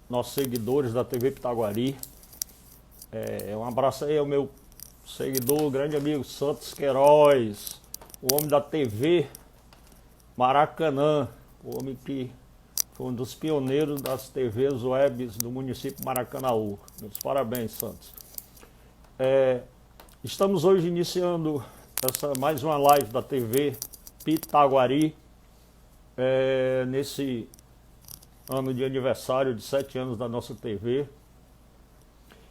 nossos seguidores da TV Pitaguari. Um abraço aí ao meu seguidor, grande amigo Santos Queiroz, o homem da TV Maracanã, o homem que foi um dos pioneiros das TVs webs do município de Maracanaú. Meus parabéns, Santos. Estamos hoje iniciando mais uma live da TV Pitaguari, nesse ano de aniversário de 7 anos da nossa TV.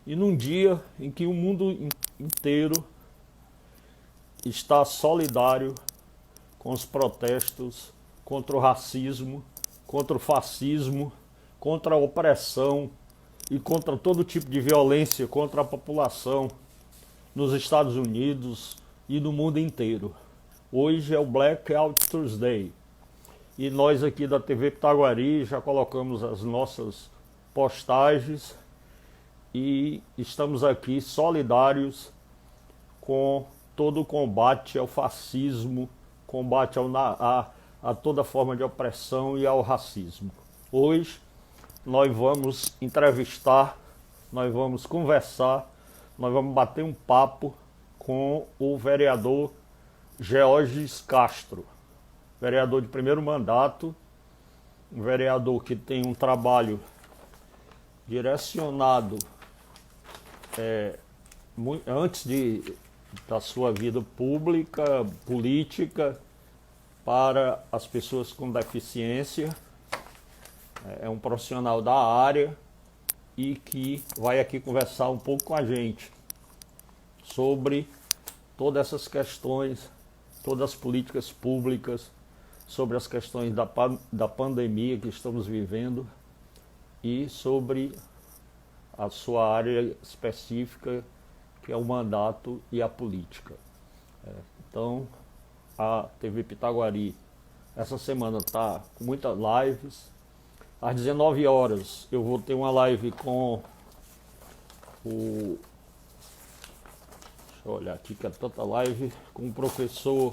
E num dia em que o mundo inteiro está solidário com os protestos contra o racismo, contra o fascismo, contra a opressão e contra todo tipo de violência contra a população nos Estados Unidos e no mundo inteiro. Hoje é o Blackout Tuesday e nós aqui da TV Pitaguari já colocamos as nossas postagens e estamos aqui solidários com todo o combate ao fascismo, combate a toda forma de opressão e ao racismo. Hoje nós vamos entrevistar, nós vamos conversar, nós vamos bater um papo com o vereador Georges Castro, vereador de primeiro mandato, um vereador que tem um trabalho direcionado antes da sua vida pública, política, para as pessoas com deficiência. É um profissional da área e que vai aqui conversar um pouco com a gente sobre todas essas questões, todas as políticas públicas, sobre as questões da pandemia que estamos vivendo e sobre a sua área específica, que é o mandato e a política. Então, a TV Pitaguari essa semana está com muitas lives. Às 19 horas eu vou ter uma live com deixa eu olhar aqui que é tanta live, com o professor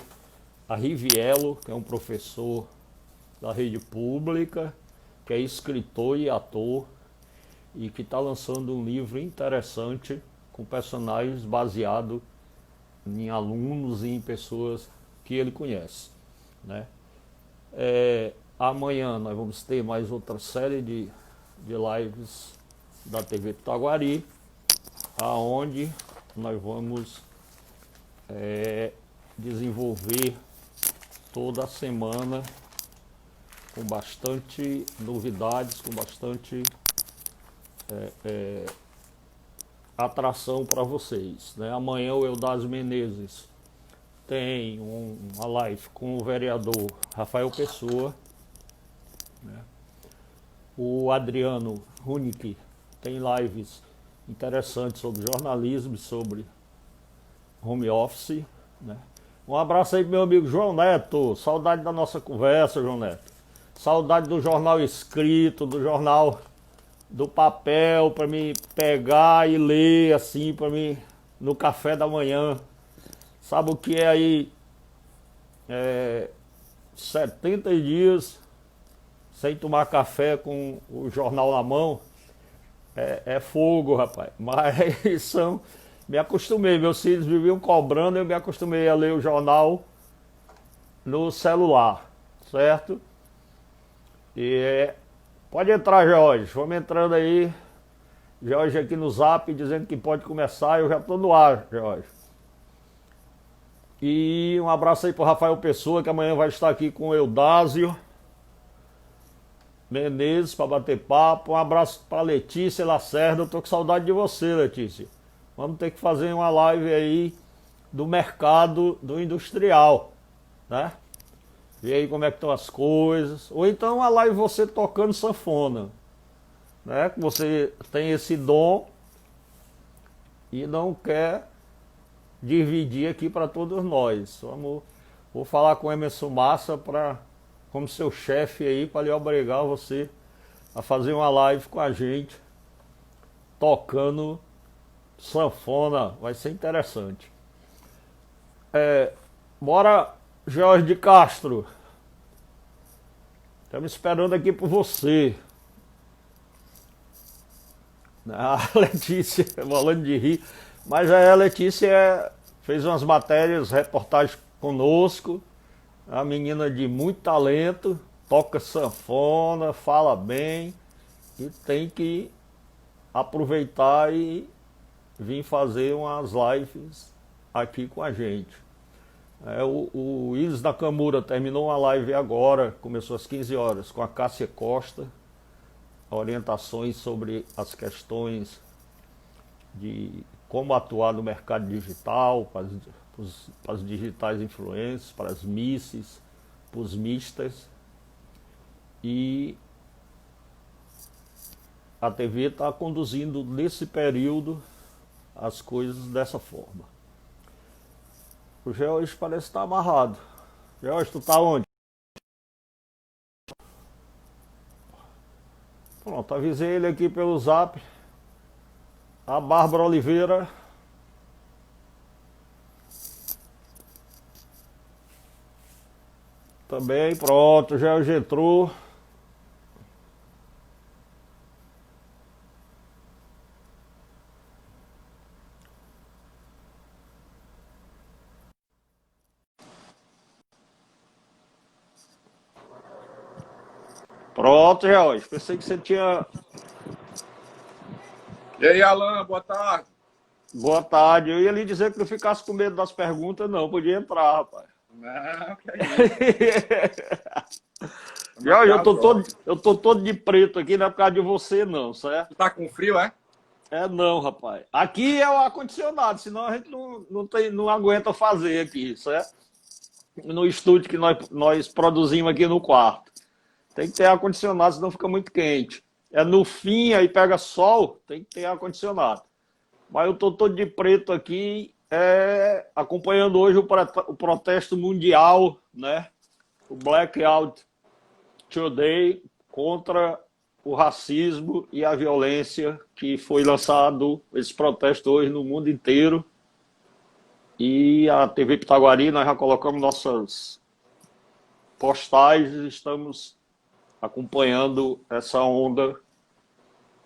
Arriviello, que é um professor da rede pública, que é escritor e ator e que está lançando um livro interessante com personagens baseado em alunos e em pessoas que ele conhece, né? Amanhã nós vamos ter mais outra série de lives da TV Pitaguari, aonde nós vamos desenvolver toda a semana com bastante novidades, com bastante atração para vocês, né? Amanhã o Eudásio Menezes tem uma live com o vereador Rafael Pessoa, né? O Adriano Runick tem lives interessantes sobre jornalismo e sobre home office, né? Um abraço aí pro meu amigo João Neto, saudade da nossa conversa, João Neto, saudade do jornal escrito, do jornal do papel, para mim pegar e ler assim, para mim no café da manhã. Sabe o que é aí 70 dias sem tomar café com o jornal na mão? É fogo, rapaz. Mas me acostumei, meus filhos viviam cobrando, eu me acostumei a ler o jornal no celular, certo? Pode entrar, Jorge, vamos entrando aí. Jorge aqui no Zap dizendo que pode começar, eu já estou no ar, Jorge. E um abraço aí para o Rafael Pessoa, que amanhã vai estar aqui com o Eudásio Menezes para bater papo. Um abraço para Letícia Lacerda, eu tô com saudade de você, Letícia. Vamos ter que fazer uma live aí do mercado do industrial, né? Ver aí como é que estão as coisas. Ou então uma live você tocando sanfona, né? Que você tem esse dom e não quer dividir aqui para todos nós. Vou falar com o Emerson Massa como seu chefe aí, para lhe obrigar você a fazer uma live com a gente tocando sanfona. Vai ser interessante. Bora, Jorge de Castro. Estamos esperando aqui por você. A Letícia, falando de rir, mas a Letícia fez umas matérias, reportagens conosco, a menina de muito talento, toca sanfona, fala bem e tem que aproveitar e vir fazer umas lives aqui com a gente. O Isis Nakamura terminou uma live agora, começou às 15 horas, com a Cássia Costa, orientações sobre as questões de como atuar no mercado digital, para as digitais influencers, para as misses, para os mistas. E a TV está conduzindo nesse período as coisas dessa forma. O George parece estar amarrado. George, tu tá onde? Pronto, avisei ele aqui pelo zap. A Bárbara Oliveira. Também, pronto, o George entrou. Pronto, George. Pensei que você tinha. E aí, Alan, boa tarde. Boa tarde. Eu ia lhe dizer que não ficasse com medo das perguntas, não. Podia entrar, rapaz. Não, que é isso. George, eu tô todo de preto aqui, não é por causa de você, não, certo? Tu tá com frio, é? É não, rapaz. Aqui é o ar-condicionado, senão a gente não aguenta fazer aqui, certo? No estúdio que nós produzimos aqui no quarto. Tem que ter ar-condicionado, senão fica muito quente. É no fim, aí pega sol, tem que ter ar-condicionado. Mas eu tô todo de preto aqui, acompanhando hoje o protesto mundial, né? O Blackout Today contra o racismo e a violência, que foi lançado esse protesto hoje no mundo inteiro. E a TV Pitaguari, nós já colocamos nossas postagens, estamos acompanhando essa onda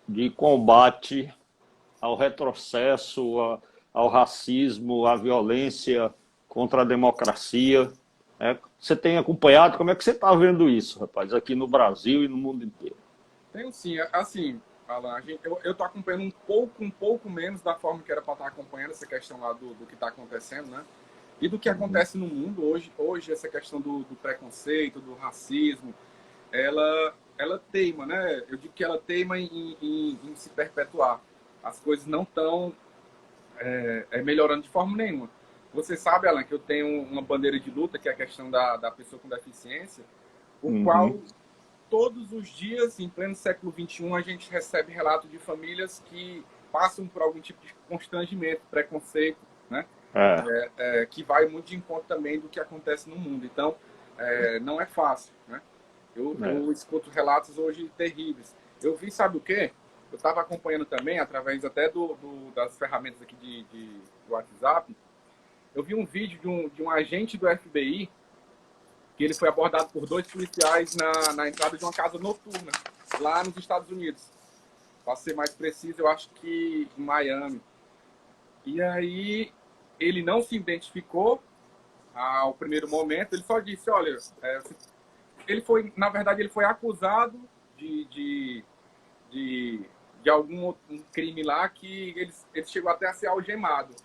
de combate ao retrocesso, ao racismo, à violência contra a democracia. Você tem acompanhado? Como é que você está vendo isso, rapaz, aqui no Brasil e no mundo inteiro? Tenho sim. Assim, Alan, eu tô acompanhando um pouco menos da forma que era para estar acompanhando essa questão lá do que está acontecendo, né? E do que acontece no mundo hoje essa questão do preconceito, do racismo, ela teima, né? Eu digo que ela teima em se perpetuar. As coisas não estão melhorando de forma nenhuma. Você sabe, Alan, que eu tenho uma bandeira de luta, que é a questão da pessoa com deficiência, o qual todos os dias, em pleno século XXI, a gente recebe relatos de famílias que passam por algum tipo de constrangimento, preconceito, né? Que vai muito de encontro também do que acontece no mundo. Então, não é fácil, né? Eu escuto relatos hoje terríveis. Eu vi, sabe o quê? Eu estava acompanhando também, através até das ferramentas aqui de WhatsApp, eu vi um vídeo de um agente do FBI, que ele foi abordado por 2 policiais na entrada de uma casa noturna, lá nos Estados Unidos. Para ser mais preciso, eu acho que em Miami. E aí, ele não se identificou ao primeiro momento, ele só disse, olha, na verdade, ele foi acusado de algum crime lá que ele chegou até a ser algemado.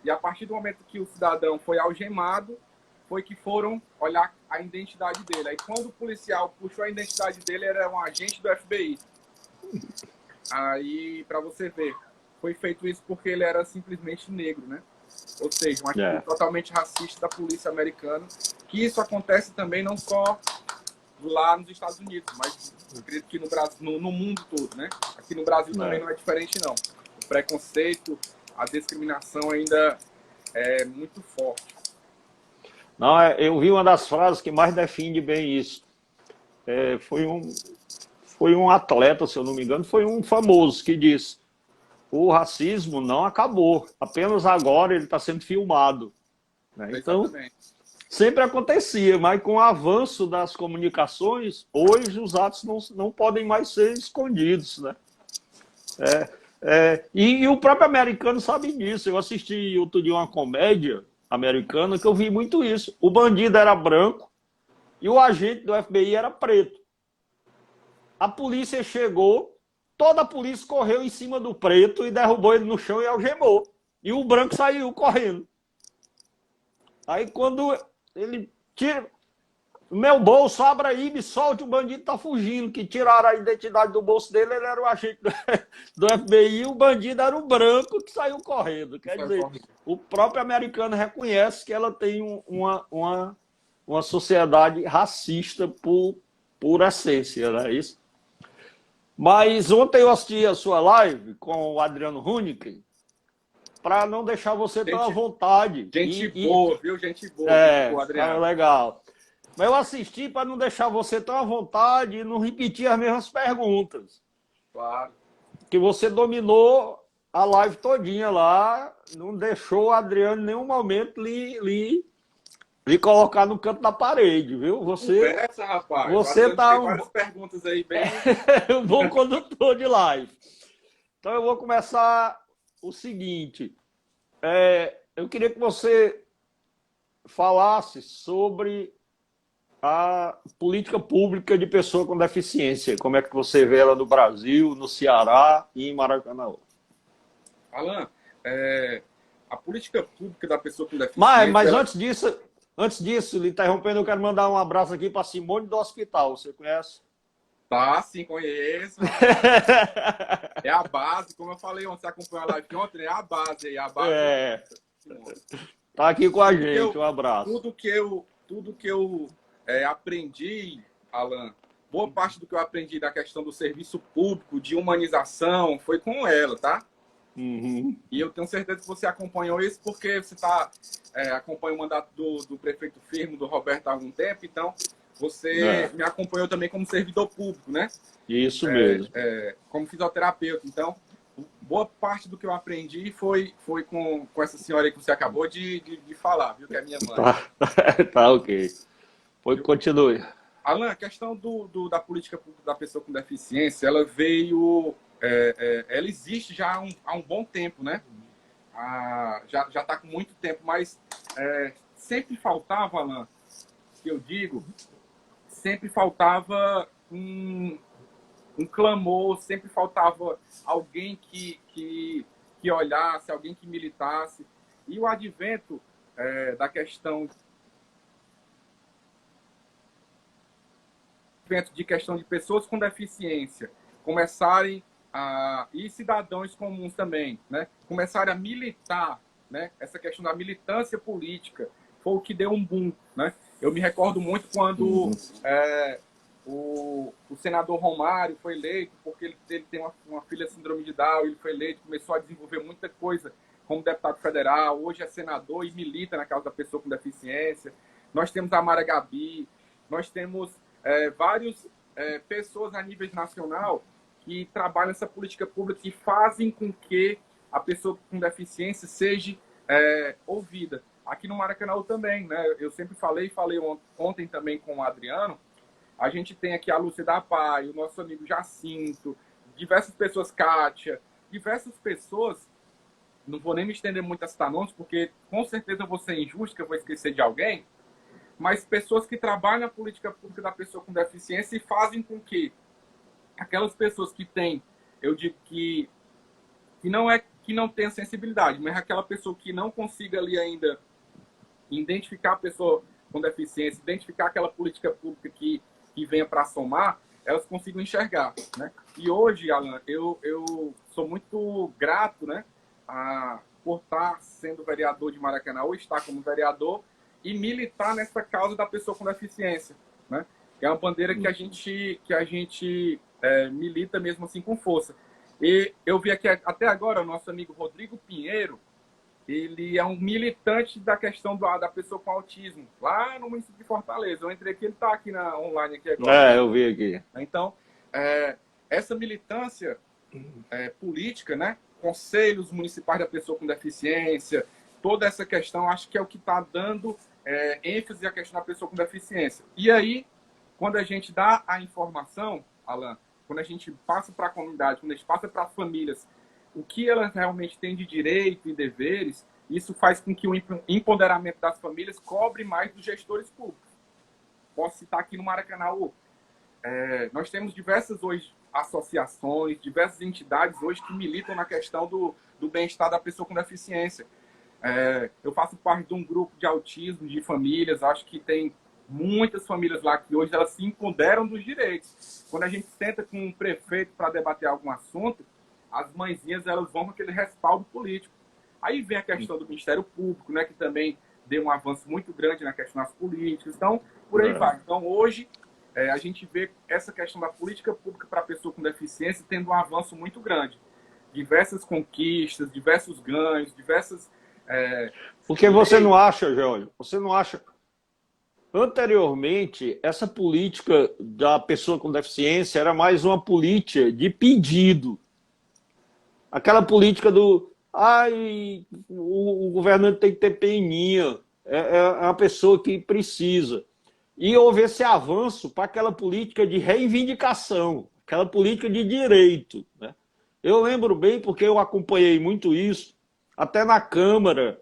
E a partir do momento que o cidadão foi algemado, foi que foram olhar a identidade dele. Aí quando o policial puxou a identidade dele, era um agente do FBI. Aí, para você ver, foi feito isso porque ele era simplesmente negro, né? Ou seja, uma atitude totalmente racista da polícia americana. Que isso acontece também não só lá nos Estados Unidos, mas eu acredito que no Brasil, no mundo todo, né? Aqui no Brasil também não é diferente, não. O preconceito, a discriminação ainda é muito forte. Não, eu vi uma das frases que mais define bem isso. Foi um atleta, se eu não me engano, foi um famoso que disse: o racismo não acabou, apenas agora ele está sendo filmado. Né? Então, sempre acontecia, mas com o avanço das comunicações, hoje os atos não podem mais ser escondidos. Né? E o próprio americano sabe disso. Eu assisti outro dia uma comédia americana que eu vi muito isso. O bandido era branco e o agente do FBI era preto. A polícia chegou, toda a polícia correu em cima do preto e derrubou ele no chão e algemou. E o branco saiu correndo. Aí quando ele tira, meu bolso, abre aí, me solte, o bandido tá fugindo, que tiraram a identidade do bolso dele, ele era o agente do FBI, o bandido era o branco que saiu correndo. Quer dizer, o próprio americano reconhece que ela tem uma sociedade racista por essência, não é isso? Mas ontem eu assisti a sua live com o Adriano Huniken, para não deixar você tão à vontade. Gente boa, viu? Gente boa, Adriano. Legal. Mas eu assisti para não deixar você tão à vontade e não repetir as mesmas perguntas. Claro. Que você dominou a live todinha lá, não deixou o Adriano em nenhum momento lhe colocar no canto da parede, viu? Conversa, rapaz. Você tá várias perguntas aí bem... um bom condutor de live. Então eu vou começar o seguinte. Eu queria que você falasse sobre a política pública de pessoa com deficiência. Como é que você vê ela no Brasil, no Ceará e em Maracanã? Alan, a política pública da pessoa com deficiência... Mas antes disso, lhe interrompendo, eu quero mandar um abraço aqui para Simone do Hospital. Você conhece? Tá, sim, conheço. É a base, como eu falei ontem, você acompanhou a live ontem, é a base aí, a base. Tá aqui com a gente, um abraço. Tudo que eu aprendi, Alan, boa parte do que eu aprendi da questão do serviço público, de humanização, foi com ela, tá? Uhum. E eu tenho certeza que você acompanhou isso porque você acompanha o mandato do prefeito Firmo, do Roberto, há algum tempo, então você me acompanhou também como servidor público, né? Isso mesmo. Como fisioterapeuta. Então, boa parte do que eu aprendi foi com essa senhora aí que você acabou de falar, viu? Que é minha mãe. Tá ok. Continue. Alan, a questão da política pública da pessoa com deficiência, ela veio... ela existe já há um bom tempo, né? Já está com muito tempo, mas sempre faltava, Alan, que eu digo, sempre faltava um clamor, sempre faltava alguém que olhasse, alguém que militasse. E o advento da questão de pessoas com deficiência começarem e cidadãos comuns também, né? Começarem a militar, né? Essa questão da militância política foi o que deu um boom, né? Eu me recordo muito quando o senador Romário foi eleito, porque ele tem uma filha síndrome de Down, ele foi eleito, começou a desenvolver muita coisa como deputado federal, hoje é senador e milita na causa da pessoa com deficiência. Nós temos a Mara Gabi, nós temos várias pessoas a nível nacional que trabalham nessa política pública e fazem com que a pessoa com deficiência seja ouvida. Aqui no Maracanã também, né? Eu sempre falei ontem também com o Adriano, a gente tem aqui a Lúcia da Pai, o nosso amigo Jacinto, diversas pessoas, Kátia, diversas pessoas, não vou nem me estender muito a citar nomes, porque com certeza eu vou ser injusto, que eu vou esquecer de alguém, mas pessoas que trabalham na política pública da pessoa com deficiência e fazem com que aquelas pessoas que têm, eu digo que não tem sensibilidade, mas aquela pessoa que não consiga ali ainda identificar a pessoa com deficiência, identificar aquela política pública que venha para somar, elas consigam enxergar, né? E hoje, Alan, eu sou muito grato, né, por estar sendo vereador de Maracanã, ou estar como vereador e militar nessa causa da pessoa com deficiência, né? É uma bandeira que a gente milita mesmo assim com força. E eu vi aqui até agora o nosso amigo Rodrigo Pinheiro, ele é um militante da questão da pessoa com autismo, lá no município de Fortaleza. Eu entrei aqui, ele está aqui online aqui agora. Eu vi aqui. Então, essa militância política, né? Conselhos municipais da pessoa com deficiência, toda essa questão, acho que é o que está dando ênfase à questão da pessoa com deficiência. E aí, quando a gente dá a informação, Alan, quando a gente passa para a comunidade, quando a gente passa para as famílias, o que elas realmente têm de direito e deveres, isso faz com que o empoderamento das famílias cobre mais dos gestores públicos. Posso citar aqui no Maracanã, nós temos diversas hoje associações, diversas entidades hoje que militam na questão do bem-estar da pessoa com deficiência. Eu faço parte de um grupo de autismo, de famílias, acho que tem muitas famílias lá que hoje elas se empoderam dos direitos. Quando a gente senta com um prefeito para debater algum assunto, as mãezinhas elas vão com aquele respaldo político. Aí vem a questão do Ministério Público, né, que também deu um avanço muito grande na questão das políticas. Então, por aí vai. Então, hoje, a gente vê essa questão da política pública para a pessoa com deficiência tendo um avanço muito grande. Diversas conquistas, diversos ganhos, diversas... Porque você não acha, Jorge, você não acha... Anteriormente, essa política da pessoa com deficiência era mais uma política de pedido. Aquela política do... Ai, o governante tem que ter peninha, é a pessoa que precisa. E houve esse avanço para aquela política de reivindicação, aquela política de direito, né? Eu lembro bem, porque eu acompanhei muito isso, até na Câmara.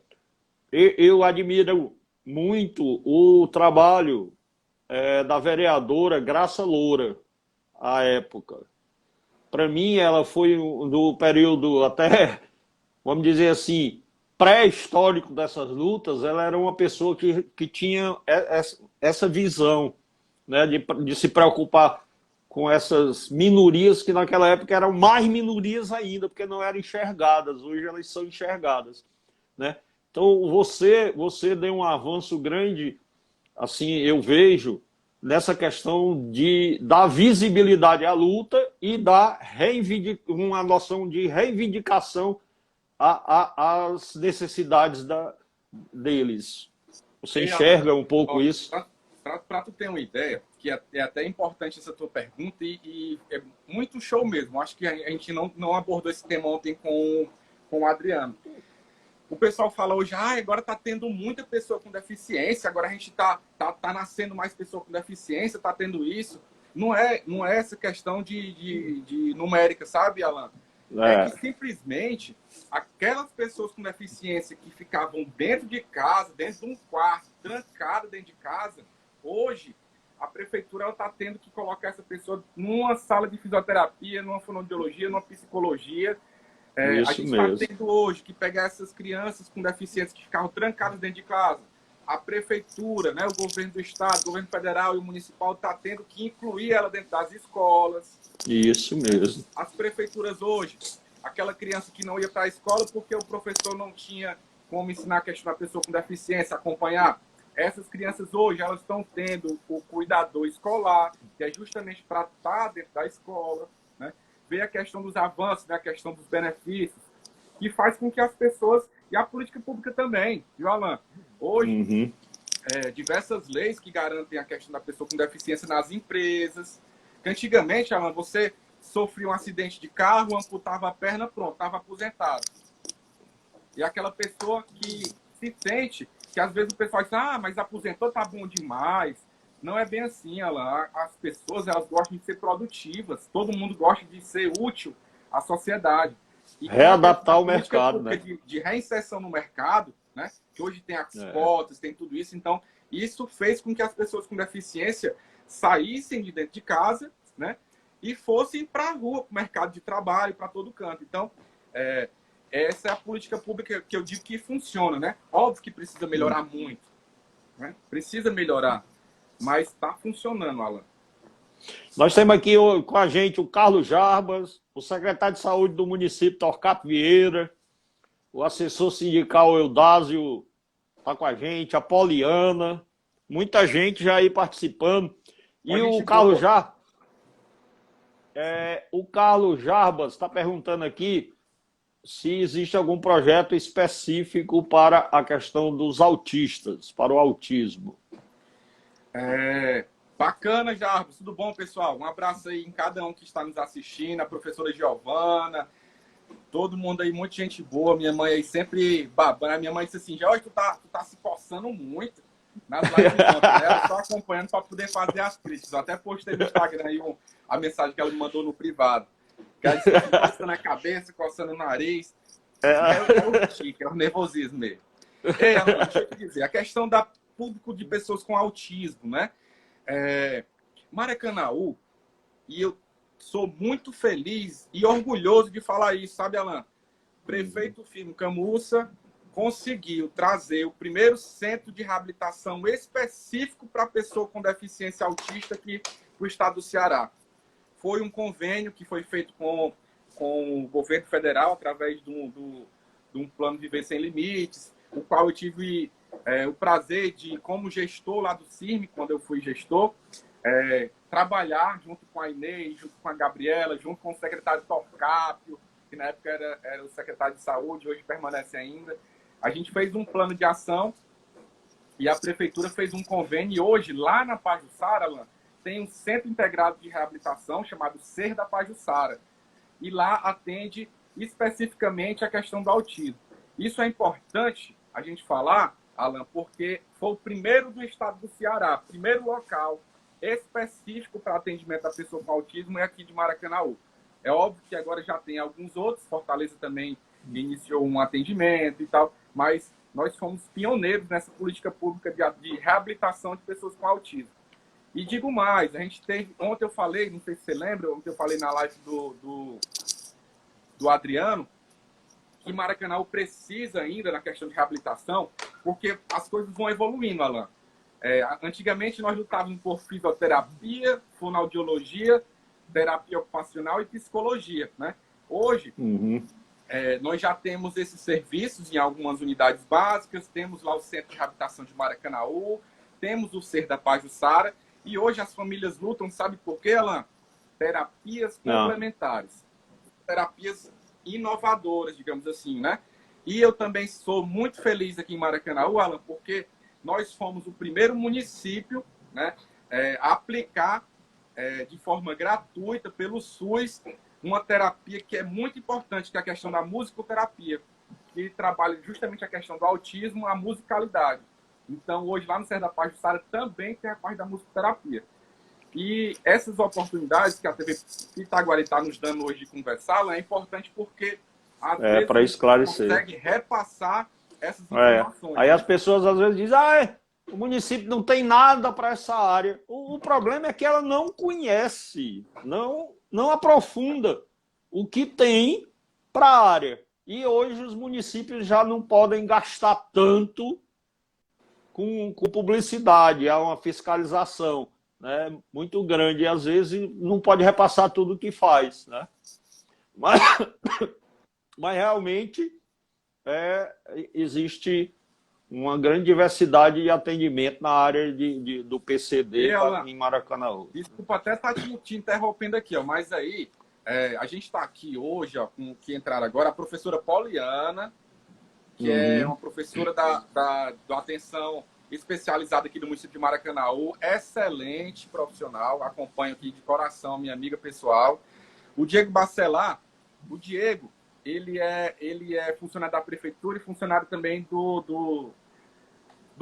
Eu admiro muito o trabalho da vereadora Graça Loura, à época. Para mim, ela foi do período até, vamos dizer assim, pré-histórico dessas lutas. Ela era uma pessoa que tinha essa visão, né, de se preocupar com essas minorias, que naquela época eram mais minorias ainda, porque não eram enxergadas. Hoje elas são enxergadas, né? Então, você deu um avanço grande, assim, eu vejo, nessa questão de dar visibilidade à luta e dar uma noção de reivindicação às necessidades deles. Você enxerga um pouco isso? Para tu ter uma ideia, que é até importante essa tua pergunta, e é muito show mesmo. Acho que a gente não abordou esse tema ontem com o Adriano. O pessoal fala hoje, agora está tendo muita pessoa com deficiência, agora a gente tá nascendo mais pessoa com deficiência, está tendo isso. Não é essa questão de numérica, sabe, Alan? É que simplesmente aquelas pessoas com deficiência que ficavam dentro de casa, dentro de um quarto, trancada dentro de casa, hoje a prefeitura está tendo que colocar essa pessoa numa sala de fisioterapia, numa fonoaudiologia, numa psicologia. A gente está tendo hoje que pegar essas crianças com deficiência que ficavam trancadas dentro de casa. A prefeitura, né, o governo do estado, o governo federal e o municipal está tendo que incluir ela dentro das escolas. Isso mesmo. As prefeituras hoje, aquela criança que não ia para a escola porque o professor não tinha como ensinar a questão da pessoa com deficiência, acompanhar. Essas crianças hoje, elas estão tendo o cuidador escolar, que é justamente para estar dentro da escola, né? Ver a questão dos avanços, né? A questão dos benefícios, que faz com que as pessoas, e a política pública também, viu, Alan? Hoje, diversas leis que garantem a questão da pessoa com deficiência nas empresas. Que antigamente, Alan, você sofria um acidente de carro, amputava a perna, pronto, estava aposentado. E aquela pessoa que se sente, que às vezes o pessoal diz, mas aposentou, tá bom demais. Não é bem assim, Alan. As pessoas, elas gostam de ser produtivas. Todo mundo gosta de ser útil à sociedade. E readaptar o mercado, né? De reinserção no mercado, né? Que hoje tem as cotas, tem tudo isso. Então, isso fez com que as pessoas com deficiência saíssem de dentro de casa, né? E fossem para a rua, para o mercado de trabalho, para todo canto. Então, essa é a política pública que eu digo que funciona, né? Óbvio que precisa melhorar muito, né? Precisa melhorar, mas está funcionando, Alan. Nós temos aqui com a gente o Carlos Jarbas, o secretário de Saúde do município, Torquato Vieira, o assessor sindical Eudásio está com a gente, a Poliana, muita gente já aí participando. E o Carlos Jarbas está perguntando aqui se existe algum projeto específico para a questão dos autistas, para o autismo. Bacana, Jarbas. Tudo bom, pessoal? Um abraço aí em cada um que está nos assistindo, a professora Giovana, todo mundo aí, muita gente boa. Minha mãe aí sempre babando. A minha mãe disse assim, Jorge, tu tá se coçando muito nas lives de ontem, né? Ela só acompanhando para poder fazer as críticas. Eu até postei no Instagram aí a mensagem que ela me mandou no privado. Que aí você fica coçando a cabeça, coçando o nariz. É o tique, é o nervosismo mesmo. Ei, Alan, deixa eu te dizer, a questão da público de pessoas com autismo, né? Maracanaú, e eu sou muito feliz e orgulhoso de falar isso, sabe, Alan? Prefeito Firmo Camussa conseguiu trazer o primeiro centro de reabilitação específico para pessoa com deficiência autista aqui para o estado do Ceará. Foi um convênio que foi feito com o governo federal através de um plano de Viver Sem Limites, o qual eu tive o prazer de, como gestor lá do CIRM, quando eu fui gestor, trabalhar junto com a Inês, junto com a Gabriela, junto com o secretário Torcápio, que na época era o secretário de saúde, hoje permanece ainda. A gente fez um plano de ação e a prefeitura fez um convênio. E hoje, lá na Pajuçara, Alan, tem um centro integrado de reabilitação chamado Ser da Pajuçara. E lá atende especificamente a questão do autismo. Isso é importante a gente falar, Alan, porque foi o primeiro do estado do Ceará, primeiro local específico para atendimento da pessoa com autismo é aqui de Maracanaú. É óbvio que agora já tem alguns outros, Fortaleza também iniciou um atendimento e tal, mas nós fomos pioneiros nessa política pública de reabilitação de pessoas com autismo. E digo mais, a gente teve, ontem eu falei, não sei se você lembra, ontem eu falei na live do Adriano, que Maracanaú precisa ainda na questão de reabilitação, porque as coisas vão evoluindo, Alan. Antigamente nós lutávamos por fisioterapia, fonoaudiologia, terapia ocupacional e psicologia, né? Hoje, nós já temos esses serviços em algumas unidades básicas, temos lá o Centro de Reabilitação de Maracanaú, temos o Ser da Pajuçara, e hoje as famílias lutam, sabe por quê, Alan? Terapias complementares, terapias inovadoras, digamos assim, né? E eu também sou muito feliz aqui em Maracanaú, Alan, porque nós fomos o primeiro município, né, a aplicar de forma gratuita pelo SUS uma terapia que é muito importante, que é a questão da musicoterapia, que trabalha justamente a questão do autismo, a musicalidade. Então, hoje, lá no Ser da Pajuçara também tem a parte da musicoterapia. E essas oportunidades que a TV Itaguari está nos dando hoje de conversar, é importante porque, às vezes, para esclarecer, consegue repassar essas informações. Aí as pessoas, às vezes, dizem, o município não tem nada para essa área. O problema é que ela não conhece, não aprofunda o que tem para a área. E hoje os municípios já não podem gastar tanto com publicidade, há uma fiscalização, né, muito grande, e às vezes não pode repassar tudo o que faz, né? Mas realmente existe uma grande diversidade de atendimento na área do PCD em Maracanaú. Desculpa até estar te interrompendo aqui, mas aí a gente está aqui hoje, com que entraram agora, a professora Poliana, que é uma professora da atenção especializada aqui do município de Maracanaú, excelente profissional, acompanho aqui de coração, minha amiga pessoal. O Diego Bacelar, ele é funcionário da prefeitura e funcionário também do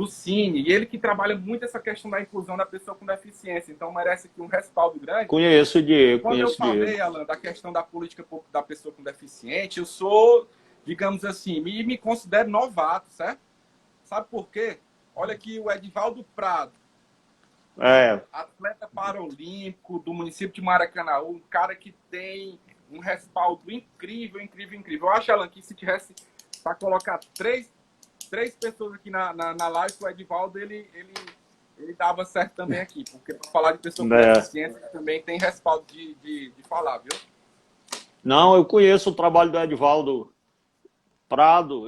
Cine, e ele que trabalha muito essa questão da inclusão da pessoa com deficiência, então merece aqui um respaldo grande. Conheço o Diego. Quando eu falei, Alan, da questão da política da pessoa com deficiente, eu sou, digamos assim, me considero novato, certo? Sabe por quê? Olha aqui o Edivaldo Prado, atleta paralímpico do município de Maracanaú, um cara que tem um respaldo incrível. Eu acho, Alan, que se tivesse para colocar três pessoas aqui na live, o Edivaldo, ele dava certo também aqui, porque para falar de pessoa com deficiência também tem respaldo de falar, viu? Não, eu conheço o trabalho do Edivaldo Prado.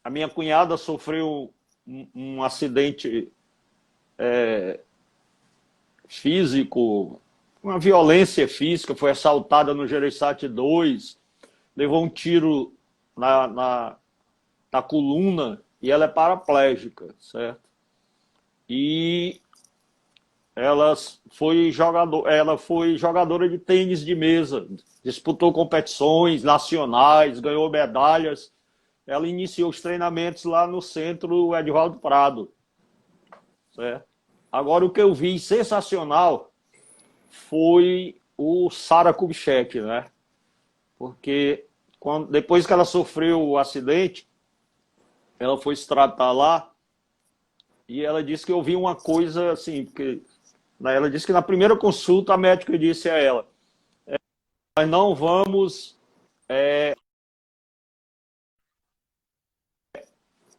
A minha cunhada sofreu um acidente físico, uma violência física, foi assaltada no Gereissati 2, levou um tiro na coluna e ela é paraplégica, certo? E ela foi jogadora de tênis de mesa, disputou competições nacionais, ganhou medalhas. Ela iniciou os treinamentos lá no centro Edivaldo Prado, certo? Agora, o que eu vi sensacional foi o Sara Kubitschek, né? Porque depois que ela sofreu o acidente, ela foi se tratar lá e ela disse que eu vi uma coisa assim, porque né, ela disse que na primeira consulta a médica disse a ela: nós não vamos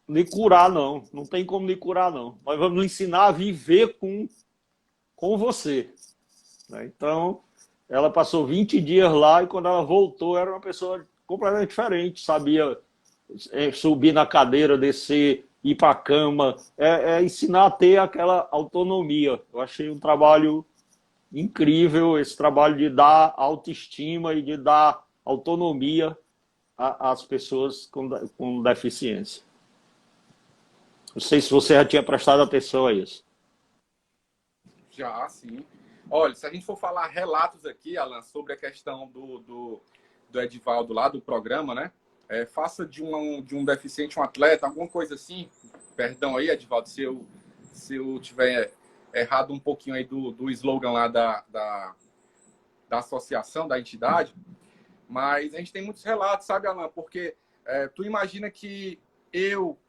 lhe curar, não. Não tem como lhe curar, não. Nós vamos lhe ensinar a viver com você. Né? Então, ela passou 20 dias lá e quando ela voltou era uma pessoa completamente diferente. Sabia subir na cadeira, descer, ir para a cama. É ensinar a ter aquela autonomia. Eu achei um trabalho incrível, esse trabalho de dar autoestima e de dar autonomia às pessoas com deficiência. Não sei se você já tinha prestado atenção a isso. Já, sim. Olha, se a gente for falar relatos aqui, Alan, sobre a questão do Edivaldo lá, do programa, né? Faça de um deficiente um atleta, alguma coisa assim. Perdão aí, Edivaldo, se eu tiver errado um pouquinho aí do slogan lá da associação, da entidade. Mas a gente tem muitos relatos, sabe, Alan? Porque tu imagina que eu,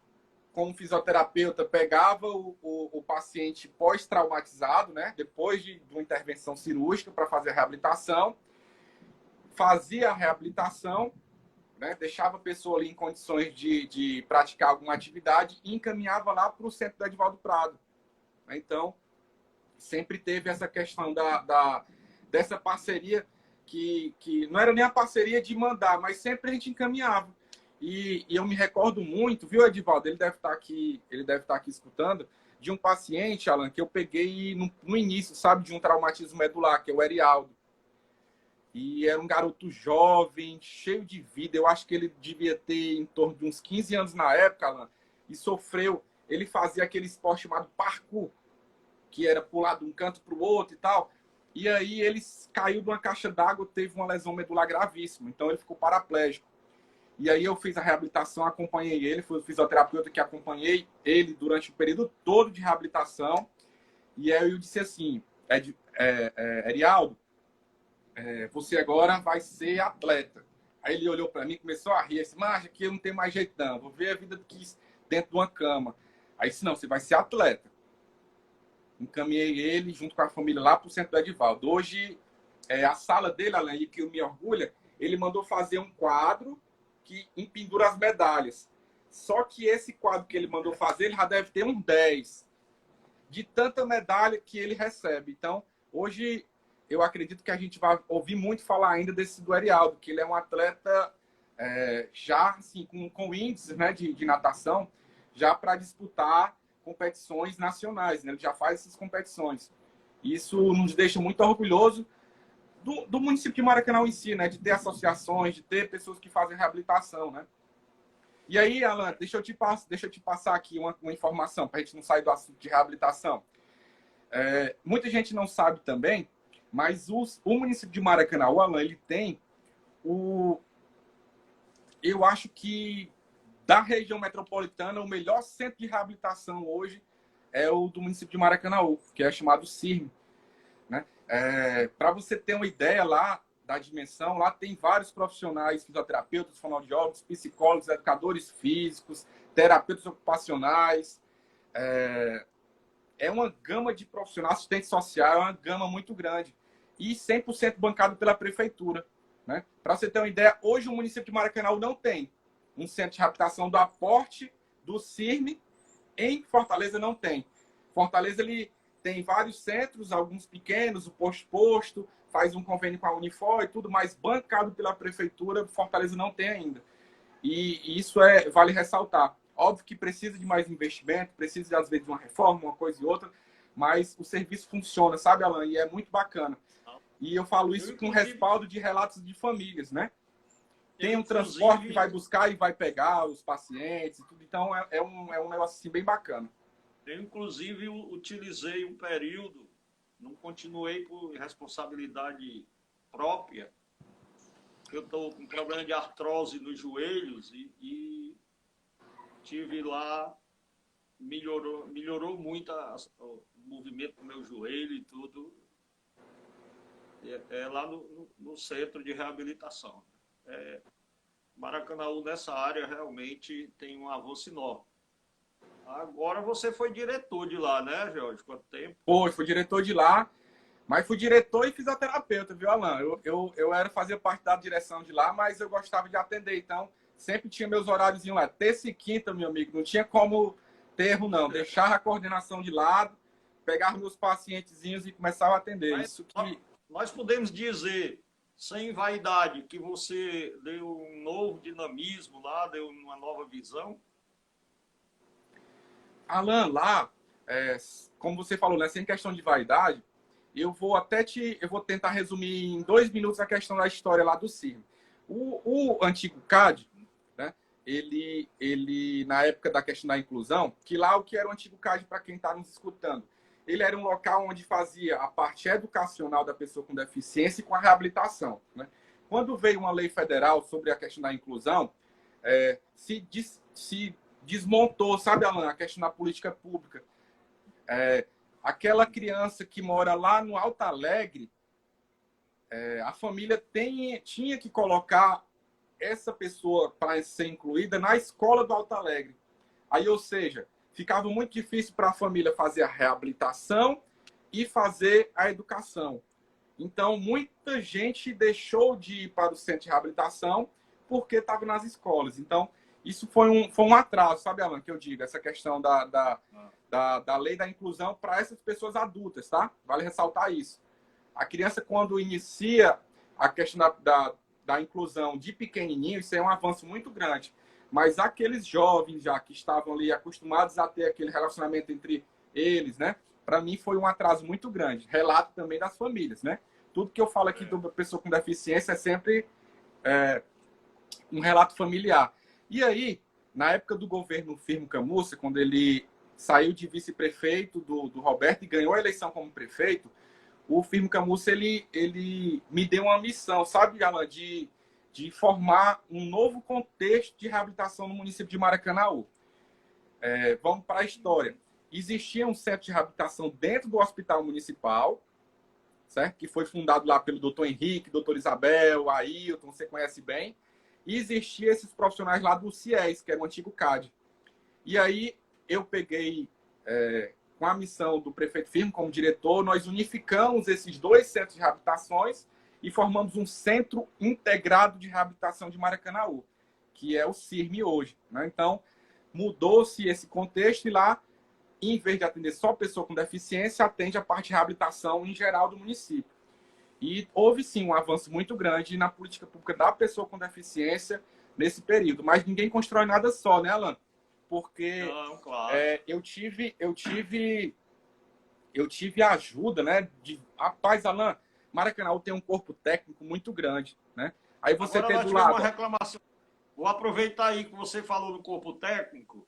como fisioterapeuta, pegava o paciente pós-traumatizado, né? Depois de uma intervenção cirúrgica para fazer a reabilitação, fazia a reabilitação, né? Deixava a pessoa ali em condições de praticar alguma atividade e encaminhava lá para o centro do Edivaldo Prado. Então, sempre teve essa questão dessa parceria que não era nem a parceria de mandar, mas sempre a gente encaminhava. E eu me recordo muito, viu, Edivaldo? Ele deve estar aqui escutando, de um paciente, Alan, que eu peguei no início, sabe, de um traumatismo medular, que é o Erialdo. E era um garoto jovem, cheio de vida. Eu acho que ele devia ter em torno de uns 15 anos na época, Alan, e sofreu. Ele fazia aquele esporte chamado parkour, que era pular de um canto para o outro e tal. E aí ele caiu de uma caixa d'água, teve uma lesão medular gravíssima. Então ele ficou paraplégico. E aí eu fiz a reabilitação, acompanhei ele, fui o fisioterapeuta que acompanhei ele durante o período todo de reabilitação. E aí eu disse assim, Erialdo, você agora vai ser atleta. Aí ele olhou para mim e começou a rir. Disse, mas aqui eu não tenho mais jeito não, vou ver a vida dentro de uma cama. Aí disse, não, você vai ser atleta. Encaminhei ele junto com a família lá para o centro do Edivaldo. Hoje, a sala dele, além de que eu me orgulho, ele mandou fazer um quadro que empendura as medalhas. Só que esse quadro que ele mandou fazer, ele já deve ter uns 10 de tanta medalha que ele recebe. Então, hoje, eu acredito que a gente vai ouvir muito falar ainda desse do Erialdo, que ele é um atleta já assim, com índices, né, de natação, já para disputar competições nacionais, né? Ele já faz essas competições. Isso nos deixa muito orgulhoso do município de Maracanã em si, né? De ter associações, de ter pessoas que fazem reabilitação, né? E aí, Alan, deixa eu te passar aqui uma informação para a gente não sair do assunto de reabilitação. Muita gente não sabe também, mas o município de Maracanã, Alan, ele tem eu acho que da região metropolitana, o melhor centro de reabilitação hoje é o do município de Maracanaú, que é chamado CIRM. Né? Para você ter uma ideia lá da dimensão, lá tem vários profissionais, fisioterapeutas, fonoaudiólogos, psicólogos, educadores físicos, terapeutas ocupacionais. É uma gama de profissionais, assistente social, é uma gama muito grande. E 100% bancado pela prefeitura. Né? Para você ter uma ideia, hoje o município de Maracanã não tem um centro de reabilitação do aporte do CIRM. Em Fortaleza não tem. Fortaleza ele tem vários centros, alguns pequenos, o posto, faz um convênio com a Unifor e tudo, mas bancado pela prefeitura, Fortaleza não tem ainda. E isso vale ressaltar. Óbvio que precisa de mais investimento, precisa às vezes de uma reforma, uma coisa e outra, mas o serviço funciona, sabe, Alan? E é muito bacana. E eu falo isso com respaldo de relatos de famílias, né? Tem um transporte que vai buscar e vai pegar os pacientes e tudo. Então, é um negócio assim, bem bacana. Eu, inclusive, utilizei um período, não continuei por responsabilidade própria, porque eu estou com problema de artrose nos joelhos e tive lá, melhorou muito o movimento do meu joelho e tudo. lá no centro de reabilitação. Maracanaú, nessa área, realmente tem um avanço enorme. Agora você foi diretor de lá, né, Jorge? Quanto tempo? Fui diretor de lá, mas fui diretor e fisioterapeuta, viu, Alan? Eu fazia parte da direção de lá, mas eu gostava de atender, então sempre tinha meus horários lá. Terça e quinta, meu amigo, não tinha como ter erro, não. Deixava a coordenação de lado, pegava meus pacientezinhos e começava a atender. Mas Isso que... nós podemos dizer, sem vaidade, que você deu um novo dinamismo lá, deu uma nova visão? Alan, lá, como você falou, né, sem questão de vaidade, eu vou tentar resumir em 2 minutos a questão da história lá do CIRM. O antigo CAD, né, ele, na época da questão da inclusão, que lá o que era o antigo CAD, para quem está nos escutando, ele era um local onde fazia a parte educacional da pessoa com deficiência e com a reabilitação, né? Quando veio uma lei federal sobre a questão da inclusão, se desmontou, sabe, Alan, a questão da política pública. Aquela criança que mora lá no Alto Alegre, a família tinha que colocar essa pessoa para ser incluída na escola do Alto Alegre. Aí, ou seja, ficava muito difícil para a família fazer a reabilitação e fazer a educação. Então, muita gente deixou de ir para o centro de reabilitação porque estava nas escolas. Então, isso foi um atraso, sabe, Alan, que eu digo, essa questão da lei da inclusão para essas pessoas adultas, tá? Vale ressaltar isso. A criança, quando inicia a questão da inclusão de pequenininho, isso é um avanço muito grande. Mas aqueles jovens já que estavam ali acostumados a ter aquele relacionamento entre eles, né? Para mim foi um atraso muito grande. Relato também das famílias, né? Tudo que eu falo aqui da pessoa com deficiência é sempre um relato familiar. E aí, na época do governo Firmo Camussa, quando ele saiu de vice-prefeito do Roberto e ganhou a eleição como prefeito, o Firmo Camussa, ele me deu uma missão, sabe, Alan, de formar um novo contexto de reabilitação no município de Maracanaú. Vamos para a história. Existia um centro de reabilitação dentro do hospital municipal, certo? Que foi fundado lá pelo doutor Henrique, doutor Isabel, Ailton, você conhece bem. E existiam esses profissionais lá do CIES, que era o antigo CAD. E aí eu peguei, com a missão do prefeito Firmo como diretor, nós unificamos esses 2 centros de reabilitações e formamos um Centro Integrado de Reabilitação de Maracanaú, que é o CIRM hoje, né? Então, mudou-se esse contexto e lá, em vez de atender só pessoa com deficiência, atende a parte de reabilitação em geral do município. E houve, sim, um avanço muito grande na política pública da pessoa com deficiência nesse período. Mas ninguém constrói nada só, né, Alan? Porque não, claro. eu tive a ajuda, né? Rapaz, Alan, Maracanaú tem um corpo técnico muito grande, né? Aí você Agora tem do lado... uma reclamação. Vou aproveitar aí que você falou do corpo técnico.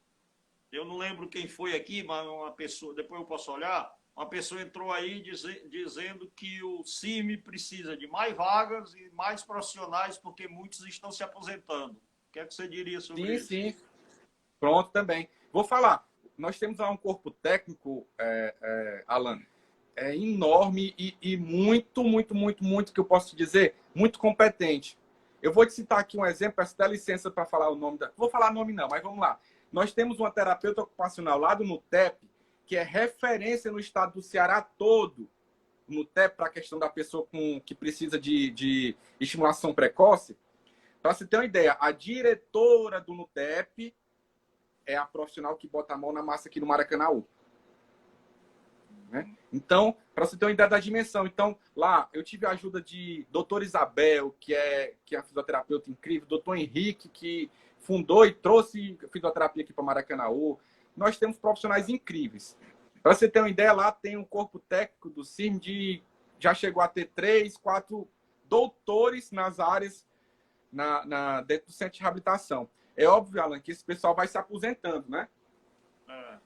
Eu não lembro quem foi aqui, mas uma pessoa, depois eu posso olhar, uma pessoa entrou aí dizendo que o CIRM precisa de mais vagas e mais profissionais porque muitos estão se aposentando. O que é que você diria sobre isso? Sim. Pronto, também. Vou falar. Nós temos lá um corpo técnico, Alan, enorme e muito, que eu posso te dizer, muito competente. Eu vou te citar aqui um exemplo, peço até licença para falar o nome da... Vou falar nome não, mas vamos lá. Nós temos uma terapeuta ocupacional lá do NUTEP, que é referência no estado do Ceará todo, no NUTEP, para a questão da pessoa que precisa de estimulação precoce. Para você ter uma ideia, a diretora do NUTEP é a profissional que bota a mão na massa aqui no Maracanaú. Né? Então, para você ter uma ideia da dimensão. Então, lá, eu tive a ajuda de doutor Isabel, que é uma fisioterapeuta incrível, doutor Henrique, que fundou e trouxe fisioterapia aqui para Maracanaú. Nós temos profissionais incríveis. Para você ter uma ideia, lá tem um corpo técnico do CIRM já chegou a ter 3, 4 doutores nas áreas dentro do centro de reabilitação. É óbvio, Alan, que esse pessoal vai se aposentando, né?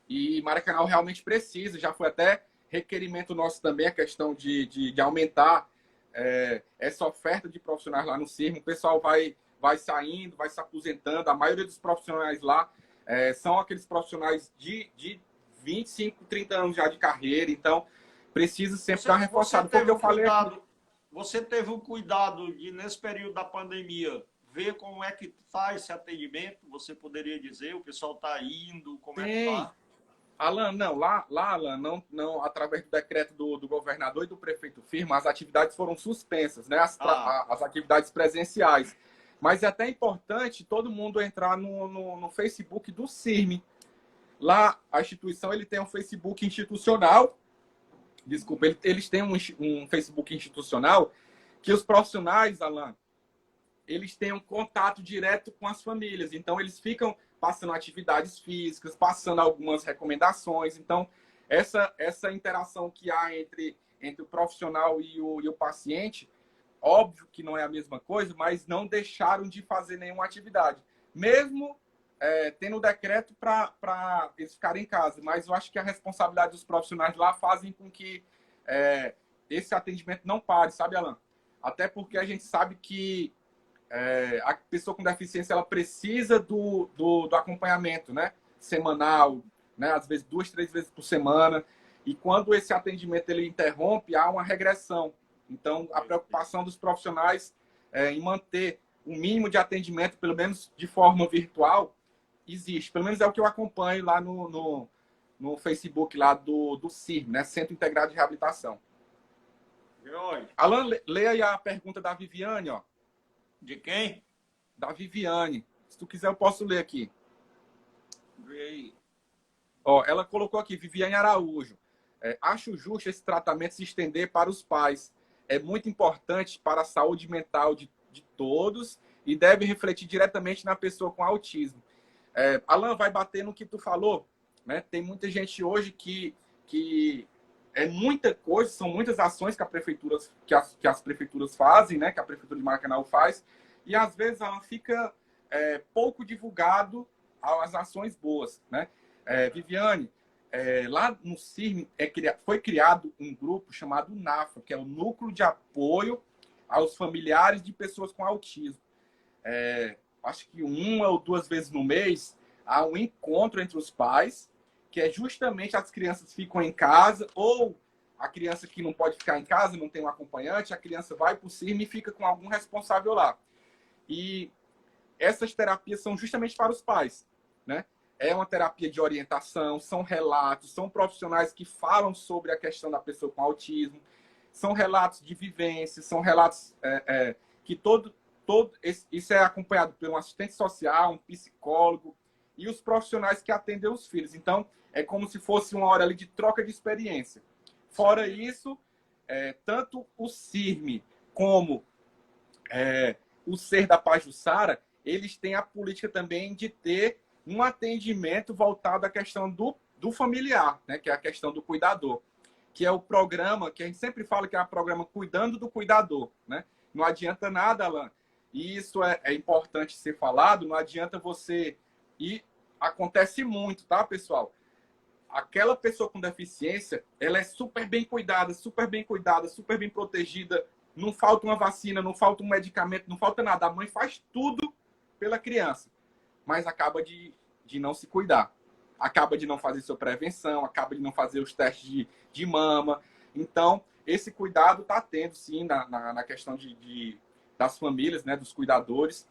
E Maracanaú realmente precisa. Já foi até requerimento nosso também a questão de aumentar essa oferta de profissionais lá no CIRM. O pessoal vai saindo, vai se aposentando. A maioria dos profissionais lá são aqueles profissionais de 25, 30 anos já de carreira. Então, precisa sempre dar reforçado. Porque eu falei... você teve o cuidado de, nesse período da pandemia, ver como é que está esse atendimento? Você poderia dizer, o pessoal está indo, como é que Tem. está? Alan, não, Alan, não, através do decreto do governador e do prefeito firma, as atividades foram suspensas, né? Ah, As atividades presenciais. Mas é até importante todo mundo entrar no Facebook do CIRME. Lá, a instituição ele tem um Facebook institucional. Desculpa, eles têm um Facebook institucional que os profissionais, Alan, eles têm um contato direto com as famílias. Então, eles ficam passando atividades físicas, passando algumas recomendações. Então, essa interação que há entre o profissional e o paciente, óbvio que não é a mesma coisa, mas não deixaram de fazer nenhuma atividade. Mesmo tendo decreto para eles ficarem em casa. Mas eu acho que a responsabilidade dos profissionais lá fazem com que esse atendimento não pare, sabe, Alan? Até porque a gente sabe que a pessoa com deficiência ela precisa do acompanhamento, né? Semanal, né? Às vezes 2, 3 vezes por semana. E quando esse atendimento ele interrompe, há uma regressão. Então, a preocupação dos profissionais em manter o mínimo de atendimento, pelo menos de forma virtual, existe. Pelo menos é o que eu acompanho lá no Facebook lá do CIR, né? Centro Integrado de Reabilitação. Alan, leia aí a pergunta da Viviane, ó. de quem? Da Viviane. Se tu quiser, eu posso ler aqui. Vê aí. Ó, ela colocou aqui, Viviane Araújo. Acho justo esse tratamento se estender para os pais. É muito importante para a saúde mental de todos e deve refletir diretamente na pessoa com autismo. Alan, vai bater no que tu falou. Né? Tem muita gente hoje que é muita coisa, são muitas ações que as prefeituras fazem, né? Que a prefeitura de Maracanã faz, e às vezes ela fica pouco divulgado as ações boas, né? Viviane, lá no CIRM foi criado um grupo chamado NAFA, que é o Núcleo de Apoio aos Familiares de Pessoas com Autismo. Acho que 1 ou 2 vezes no mês há um encontro entre os pais, que é justamente as crianças ficam em casa, ou a criança que não pode ficar em casa, não tem um acompanhante, a criança vai para o CIRM e fica com algum responsável lá. E essas terapias são justamente para os pais, né? É uma terapia de orientação, são relatos, são profissionais que falam sobre a questão da pessoa com autismo, são relatos de vivência, são relatos que isso é acompanhado por um assistente social, um psicólogo e os profissionais que atendem os filhos. Então, é como se fosse uma hora ali de troca de experiência. Fora isso, tanto o CIRM como o Ser da Pajuçara, eles têm a política também de ter um atendimento voltado à questão do familiar, né? Que é a questão do cuidador, que é o programa que a gente sempre fala que é o programa Cuidando do Cuidador, né? Não adianta nada, Alan, e isso é importante ser falado, não adianta você... E acontece muito, tá, pessoal? Aquela pessoa com deficiência, ela é super bem cuidada, super bem protegida, não falta uma vacina, não falta um medicamento, não falta nada. A mãe faz tudo pela criança, mas acaba de não se cuidar. Acaba de não fazer sua prevenção, acaba de não fazer os testes de mama. Então, esse cuidado está tendo, sim, na questão das famílias, né, dos cuidadores.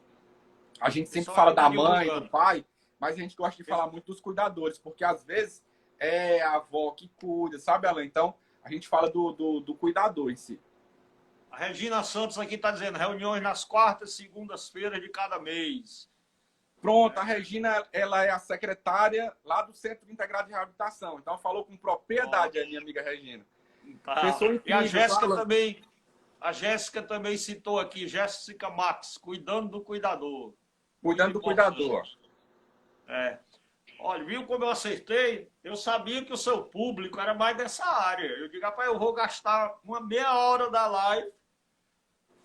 A gente sempre fala da mãe, do pai, mas a gente gosta de falar muito dos cuidadores, porque às vezes é a avó que cuida, sabe, Alan? Então, a gente fala do cuidador em si. A Regina Santos aqui está dizendo reuniões nas quartas e segundas-feiras de cada mês. Pronto, a Regina, ela é a secretária lá do Centro Integrado de Reabilitação. Então, falou com propriedade a minha amiga Regina. Tá. Pessoa incrível, e a Jéssica fala... também. A Jéssica também citou aqui, Jéssica Max, cuidando do cuidador. Cuidando do cuidador. Olha, viu como eu acertei? Eu sabia que o seu público era mais dessa área. Eu digo, rapaz, eu vou gastar uma meia hora da live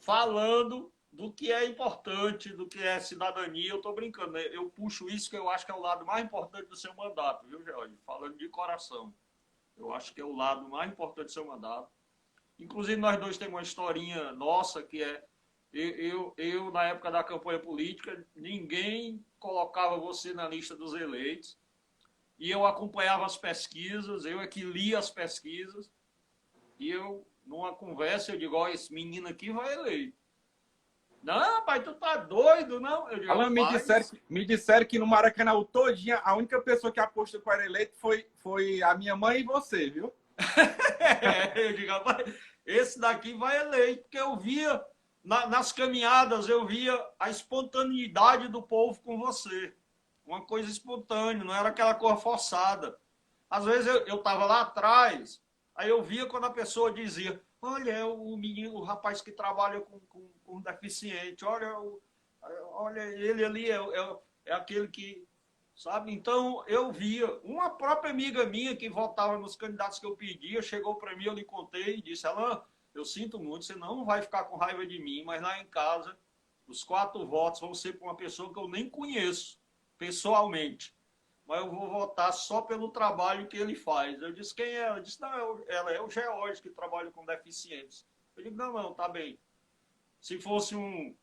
falando do que é importante, do que é cidadania. Eu estou brincando, né? Eu puxo isso que eu acho que é o lado mais importante do seu mandato, viu, Jorge? Falando de coração. Eu acho que é o lado mais importante do seu mandato. Inclusive, nós dois temos uma historinha nossa, que é... Eu, na época da campanha política, ninguém colocava você na lista dos eleitos. E eu acompanhava as pesquisas, eu é que lia as pesquisas. E eu numa conversa, eu digo, ó, esse menino aqui vai eleito. Não, pai, tu tá doido, não? Eu digo, Alan, me disseram que no Maracanã todinha, a única pessoa que apostou que era eleito foi a minha mãe e você, viu? Eu digo, rapaz, esse daqui vai eleito, porque eu via, nas caminhadas, eu via a espontaneidade do povo com você. Uma coisa espontânea, não era aquela coisa forçada. Às vezes eu tava lá atrás, aí eu via quando a pessoa dizia, olha, é o menino, o rapaz que trabalha com deficiente, olha, ele ali é aquele que, sabe? Então, eu via. Uma própria amiga minha que votava nos candidatos que eu pedia, chegou para mim, eu lhe contei e disse, Alan, eu sinto muito, você não vai ficar com raiva de mim, mas lá em casa, os 4 votos vão ser para uma pessoa que eu nem conheço, pessoalmente. Mas eu vou votar só pelo trabalho que ele faz. Eu disse, quem é? Ela disse, não, ela é o George, que trabalha com deficientes. Eu digo, não, tá bem. Se fosse um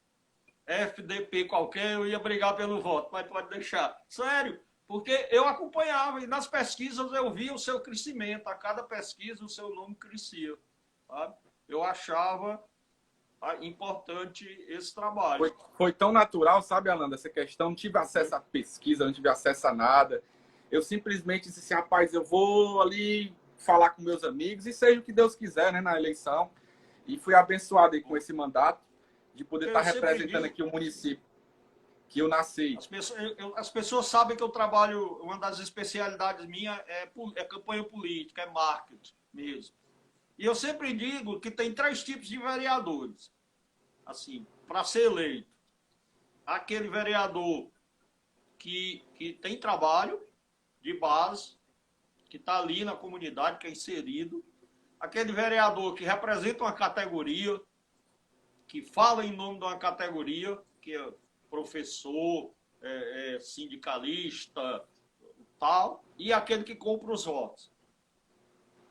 FDP qualquer, eu ia brigar pelo voto, mas pode deixar. Sério, porque eu acompanhava e nas pesquisas eu via o seu crescimento. A cada pesquisa o seu nome crescia. Sabe? Eu achava importante esse trabalho. Foi tão natural, sabe, Alan, essa questão. Não tive acesso à pesquisa, não tive acesso a nada. Eu simplesmente disse assim, rapaz, eu vou ali falar com meus amigos e seja o que Deus quiser, né, na eleição. E fui abençoado aí com esse mandato de poder estar representando aqui o município que eu nasci. As pessoas sabem que eu trabalho, uma das especialidades minha é campanha política, é marketing mesmo. E eu sempre digo que tem 3 tipos de vereadores, assim, para ser eleito. Aquele vereador que tem trabalho de base, que está ali na comunidade, que é inserido. Aquele vereador que representa uma categoria, que fala em nome de uma categoria, que é professor, sindicalista, tal, e aquele que compra os votos.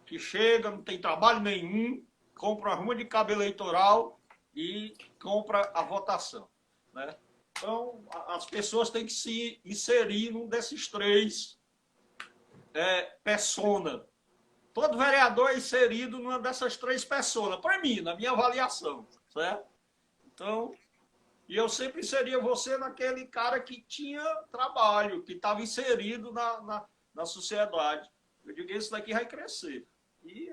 Que chega, não tem trabalho nenhum, compra uma ruma de cabo eleitoral e compra a votação. Né? Então, as pessoas têm que se inserir num desses 3 persona. Todo vereador é inserido numa dessas 3 personas, para mim, na minha avaliação, certo? Então, e eu sempre inseria você naquele cara que tinha trabalho, que estava inserido na sociedade. Eu digo, esse daqui vai crescer. E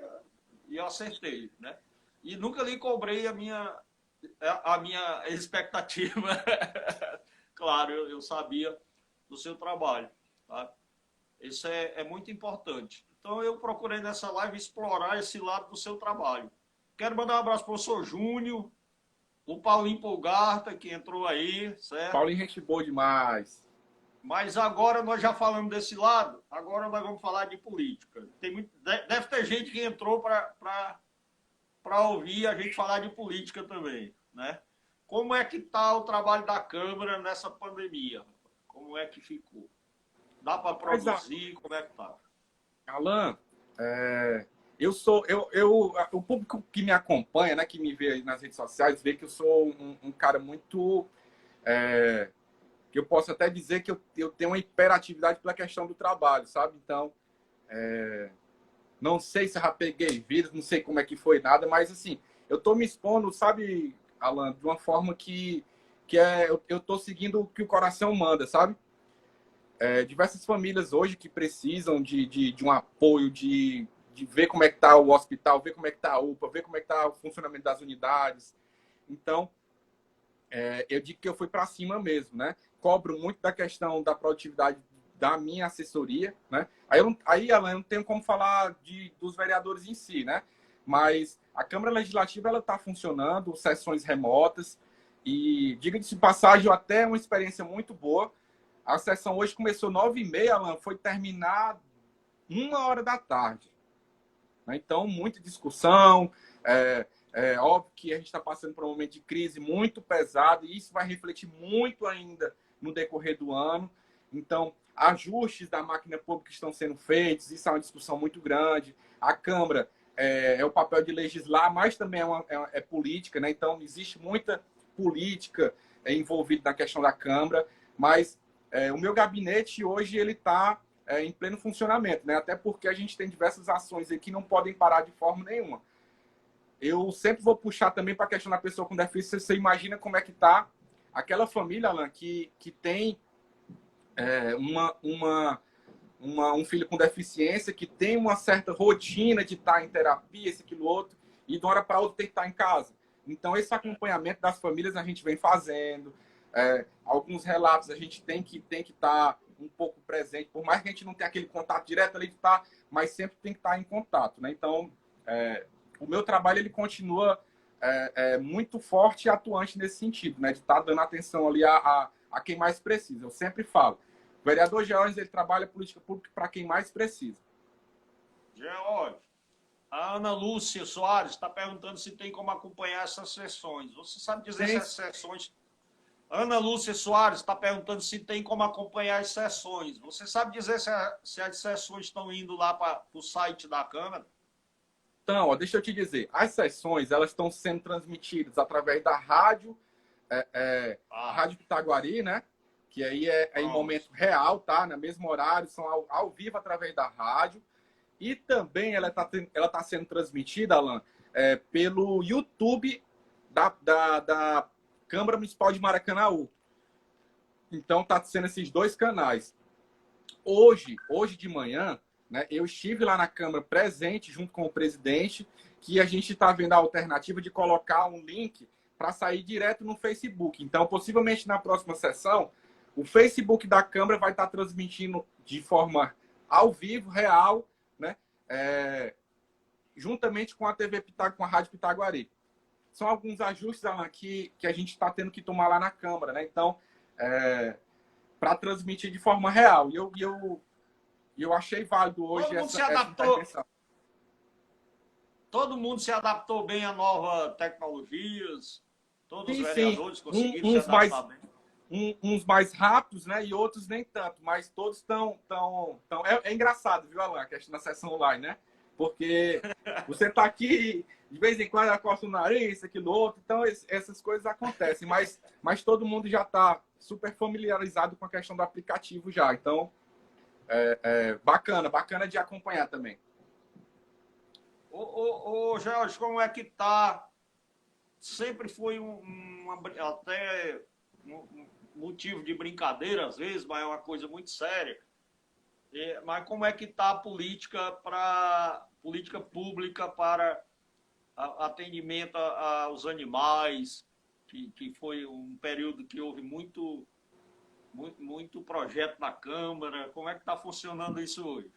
eu acertei, né? E nunca lhe cobrei a minha expectativa. Claro, eu sabia do seu trabalho, tá? Isso é muito importante. Então, eu procurei nessa live explorar esse lado do seu trabalho. Quero mandar um abraço para o professor Júnior, o Paulinho Polgarta, que entrou aí, certo? Paulinho, gente boa demais. Mas agora nós já falamos desse lado, agora nós vamos falar de política. Deve ter gente que entrou para ouvir a gente falar de política também, né? Como é que está o trabalho da Câmara nessa pandemia? Como é que ficou? Dá para produzir? Como é que está? Alan, o público que me acompanha, né, que me vê aí nas redes sociais, vê que eu sou um cara muito... que eu posso até dizer que eu tenho uma hiperatividade pela questão do trabalho, sabe? Então, não sei se eu já peguei vírus, não sei como é que foi nada, mas assim, eu tô me expondo, sabe, Alan, de uma forma que eu tô seguindo o que o coração manda, sabe? Diversas famílias hoje que precisam de um apoio, de ver como é que tá o hospital, ver como é que tá a UPA, ver como é que tá o funcionamento das unidades. Então, eu digo que eu fui para cima mesmo, né? Cobro muito da questão da produtividade da minha assessoria, né? Aí Alan, eu não tenho como falar dos vereadores em si, né? Mas a Câmara Legislativa, ela está funcionando, sessões remotas, e diga-se de passagem, até uma experiência muito boa. A sessão hoje começou 9h30, Alan, foi terminar 1h da tarde. Então, muita discussão. Óbvio que a gente está passando por um momento de crise muito pesado e isso vai refletir muito ainda no decorrer do ano. Então, ajustes da máquina pública estão sendo feitos, isso é uma discussão muito grande. A Câmara é o papel de legislar, mas também é política, né? Então, existe muita política envolvida na questão da Câmara, mas o meu gabinete hoje ele está em pleno funcionamento, né? Até porque a gente tem diversas ações aí que não podem parar de forma nenhuma. eu sempre vou puxar também para a questão da pessoa com deficiência. Você imagina como é que está aquela família, Alan, que tem um filho com deficiência, que tem uma certa rotina de estar em terapia, esse, aquilo, outro, e de uma hora para outra tem que estar em casa. Então, esse acompanhamento das famílias a gente vem fazendo. Alguns relatos a gente tem que estar um pouco presente, por mais que a gente não tenha aquele contato direto ali de estar, mas sempre tem que estar em contato, né? Então, o meu trabalho ele continua muito forte e atuante nesse sentido, né? De estar dando atenção ali a quem mais precisa. Eu sempre falo, o vereador George, ele trabalha política pública para quem mais precisa. George, a Ana Lúcia Soares está perguntando se tem como acompanhar essas sessões. Você sabe dizer se as sessões... Ana Lúcia Soares está perguntando se tem como acompanhar as sessões. Você sabe dizer se as sessões estão indo lá para o site da Câmara? Então, ó, deixa eu te dizer, as sessões elas estão sendo transmitidas através da rádio, a Rádio Pitaguari, né? Que aí em momento real, tá? No mesmo horário, são ao vivo através da rádio. E também ela tá sendo transmitida, Alan, pelo YouTube da Câmara Municipal de Maracanaú. Então, tá sendo esses dois canais. Hoje de manhã, né, eu estive lá na Câmara presente, junto com o presidente, que a gente está vendo a alternativa de colocar um link para sair direto no Facebook. Então, possivelmente na próxima sessão, o Facebook da Câmara vai estar transmitindo de forma ao vivo, real, né, juntamente com a TV com a Rádio Pitaguari. São alguns ajustes, Alan, que a gente está tendo que tomar lá na Câmara, né? Então, para transmitir de forma real. E eu achei válido hoje essa intervenção. Todo mundo se adaptou bem a novas tecnologias? Todos os vereadores sim. conseguiram se adaptar bem? Uns mais rápidos, né? E outros nem tanto. Mas todos estão... É engraçado, viu, Alan? A questão da sessão online, né? Porque você está aqui, de vez em quando acosta o nariz, aquilo outro. Então, essas coisas acontecem. Mas todo mundo já está super familiarizado com a questão do aplicativo já. Então, bacana de acompanhar também. Ô Jorge, como é que tá? Sempre foi até um motivo de brincadeira às vezes, mas é uma coisa muito séria. Mas como é que tá a política pública para atendimento aos animais, que foi um período que houve muito projeto na Câmara? Como é que está funcionando isso hoje?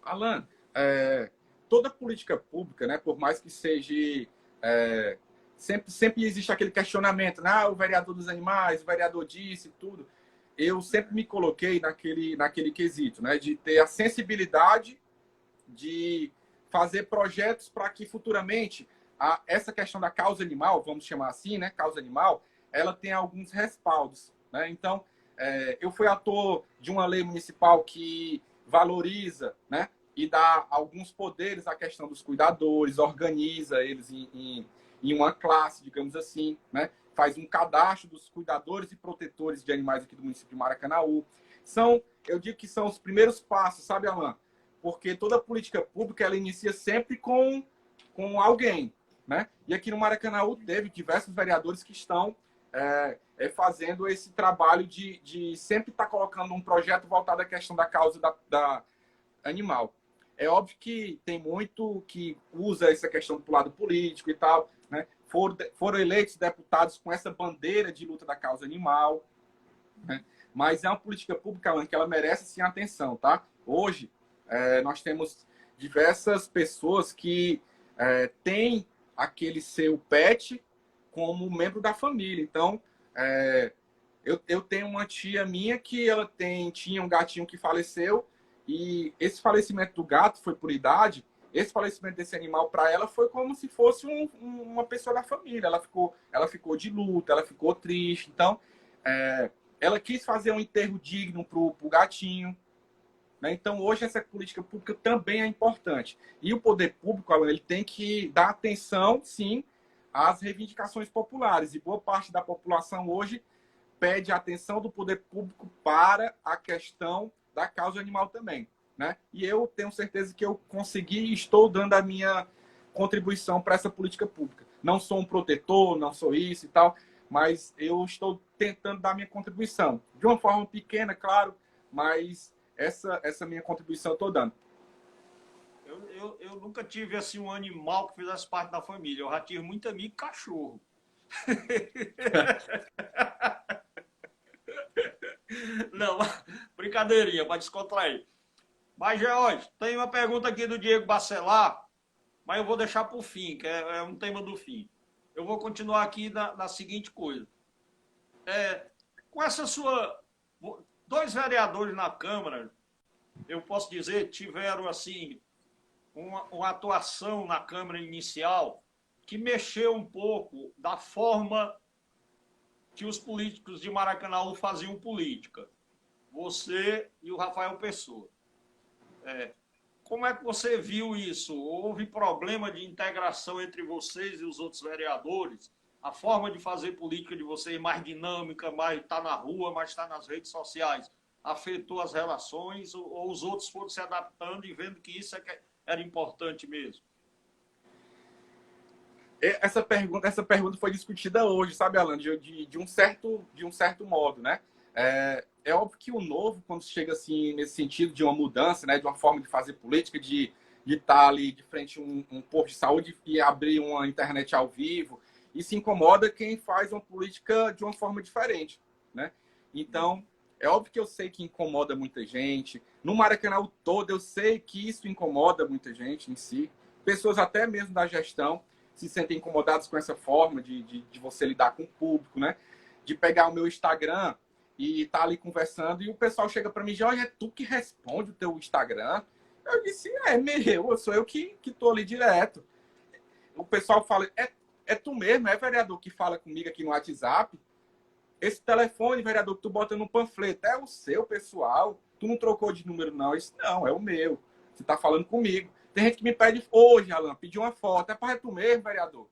Alan, toda política pública, né, por mais que seja... Sempre existe aquele questionamento, né? O vereador dos animais, o vereador disse tudo. Eu sempre me coloquei naquele quesito, né? De ter a sensibilidade de fazer projetos para que futuramente essa questão da causa animal, vamos chamar assim, né? Causa animal, ela tem alguns respaldos, né? Então, eu fui autor de uma lei municipal que valoriza, né? E dá alguns poderes à questão dos cuidadores, organiza eles em uma classe, digamos assim, né? Faz um cadastro dos cuidadores e protetores de animais aqui do município de Maracanaú. Eu digo que são os primeiros passos, sabe, Alan? Porque toda política pública, ela inicia sempre com alguém, né? E aqui no Maracanaú teve diversos vereadores que estão fazendo esse trabalho de sempre estar colocando um projeto voltado à questão da causa da animal. É óbvio que tem muito que usa essa questão do lado político e tal, né? Foram eleitos deputados com essa bandeira de luta da causa animal, né? Mas é uma política pública, Alan, que ela merece sim atenção, tá? Hoje, nós temos diversas pessoas que têm aquele seu pet como membro da família. Então, eu tenho uma tia minha que ela tinha um gatinho que faleceu, e esse falecimento do gato foi por idade. Esse falecimento desse animal para ela foi como se fosse uma pessoa da família. Ela ficou de luto, ela ficou triste. Então, ela quis fazer um enterro digno para o gatinho, né? Então, hoje, essa política pública também é importante. E o poder público, ele tem que dar atenção, sim, às reivindicações populares. E boa parte da população hoje pede a atenção do poder público para a questão da causa animal também, né? E eu tenho certeza que eu consegui e estou dando a minha contribuição para essa política pública. Não sou um protetor, não sou isso e tal, mas eu estou tentando dar minha contribuição. De uma forma pequena, claro, mas essa minha contribuição eu estou dando. Eu nunca tive assim um animal que fizesse parte da família. Eu já tive muito amigo cachorro. Não, brincadeirinha, para descontrair. Mas, George, tem uma pergunta aqui do Diego Bacelar, mas eu vou deixar para o fim, que é um tema do fim. Eu vou continuar aqui na seguinte coisa. Com essa sua... 2 vereadores na Câmara, eu posso dizer, tiveram, assim, uma atuação na Câmara inicial que mexeu um pouco da forma que os políticos de Maracanaú faziam política. Você e o Rafael Pessoa. Como é que você viu isso? Houve problema de integração entre vocês e os outros vereadores? A forma de fazer política de vocês mais dinâmica, mais está na rua, mais está nas redes sociais, afetou as relações ou os outros foram se adaptando e vendo que isso era importante mesmo? Essa pergunta foi discutida hoje, sabe, Alan, de um certo modo, né? É óbvio que o novo, quando chega assim nesse sentido de uma mudança, né, de uma forma de fazer política, de estar ali de frente a um posto de saúde e abrir uma internet ao vivo, isso incomoda quem faz uma política de uma forma diferente, né? Então, é óbvio que eu sei que incomoda muita gente. No Maracanã todo, eu sei que isso incomoda muita gente em si. Pessoas até mesmo da gestão se sentem incomodadas com essa forma de você lidar com o público, né? De pegar o meu Instagram e estar ali conversando e o pessoal chega para mim e diz, olha, é tu que responde o teu Instagram? Eu disse, sou eu que tô ali direto. O pessoal fala, é tu mesmo, é vereador que fala comigo aqui no WhatsApp? Esse telefone, vereador, que tu bota no panfleto, é o seu, pessoal? Tu não trocou de número, não? Eu disse, não, é o meu. Você tá falando comigo. Tem gente que me pede hoje, Alan, pediu uma foto. É tu mesmo, vereador?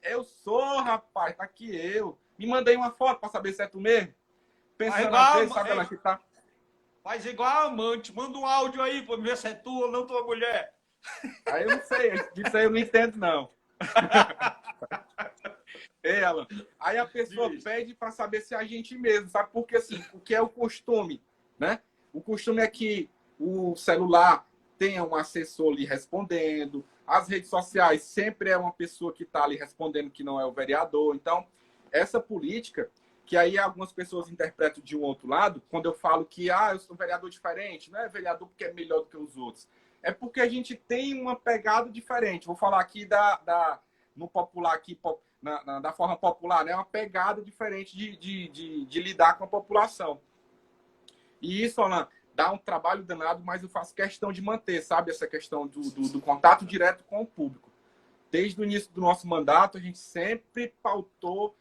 Eu sou, rapaz, tá aqui eu. Me mandei uma foto para saber se é tu mesmo. Pensando às vezes, sabe, Alan, que tá... Faz igual a amante. Manda um áudio aí para ver se é tu ou não tua mulher. Aí eu não sei. Disso aí eu não entendo, não. Alan. Aí a pessoa pede para saber se é a gente mesmo, sabe? Porque, assim, o que é o costume, né? O costume é que o celular tenha um assessor ali respondendo, as redes sociais sempre é uma pessoa que está ali respondendo que não é o vereador. Então, essa política, que aí algumas pessoas interpretam de um outro lado, quando eu falo que eu sou um vereador diferente, não é vereador porque é melhor do que os outros. É porque a gente tem uma pegada diferente. Vou falar aqui no popular, aqui, da forma popular, né? Uma pegada diferente de lidar com a população. E isso, Alan, dá um trabalho danado, mas eu faço questão de manter, sabe? Essa questão do contato direto com o público. Desde o início do nosso mandato, a gente sempre pautou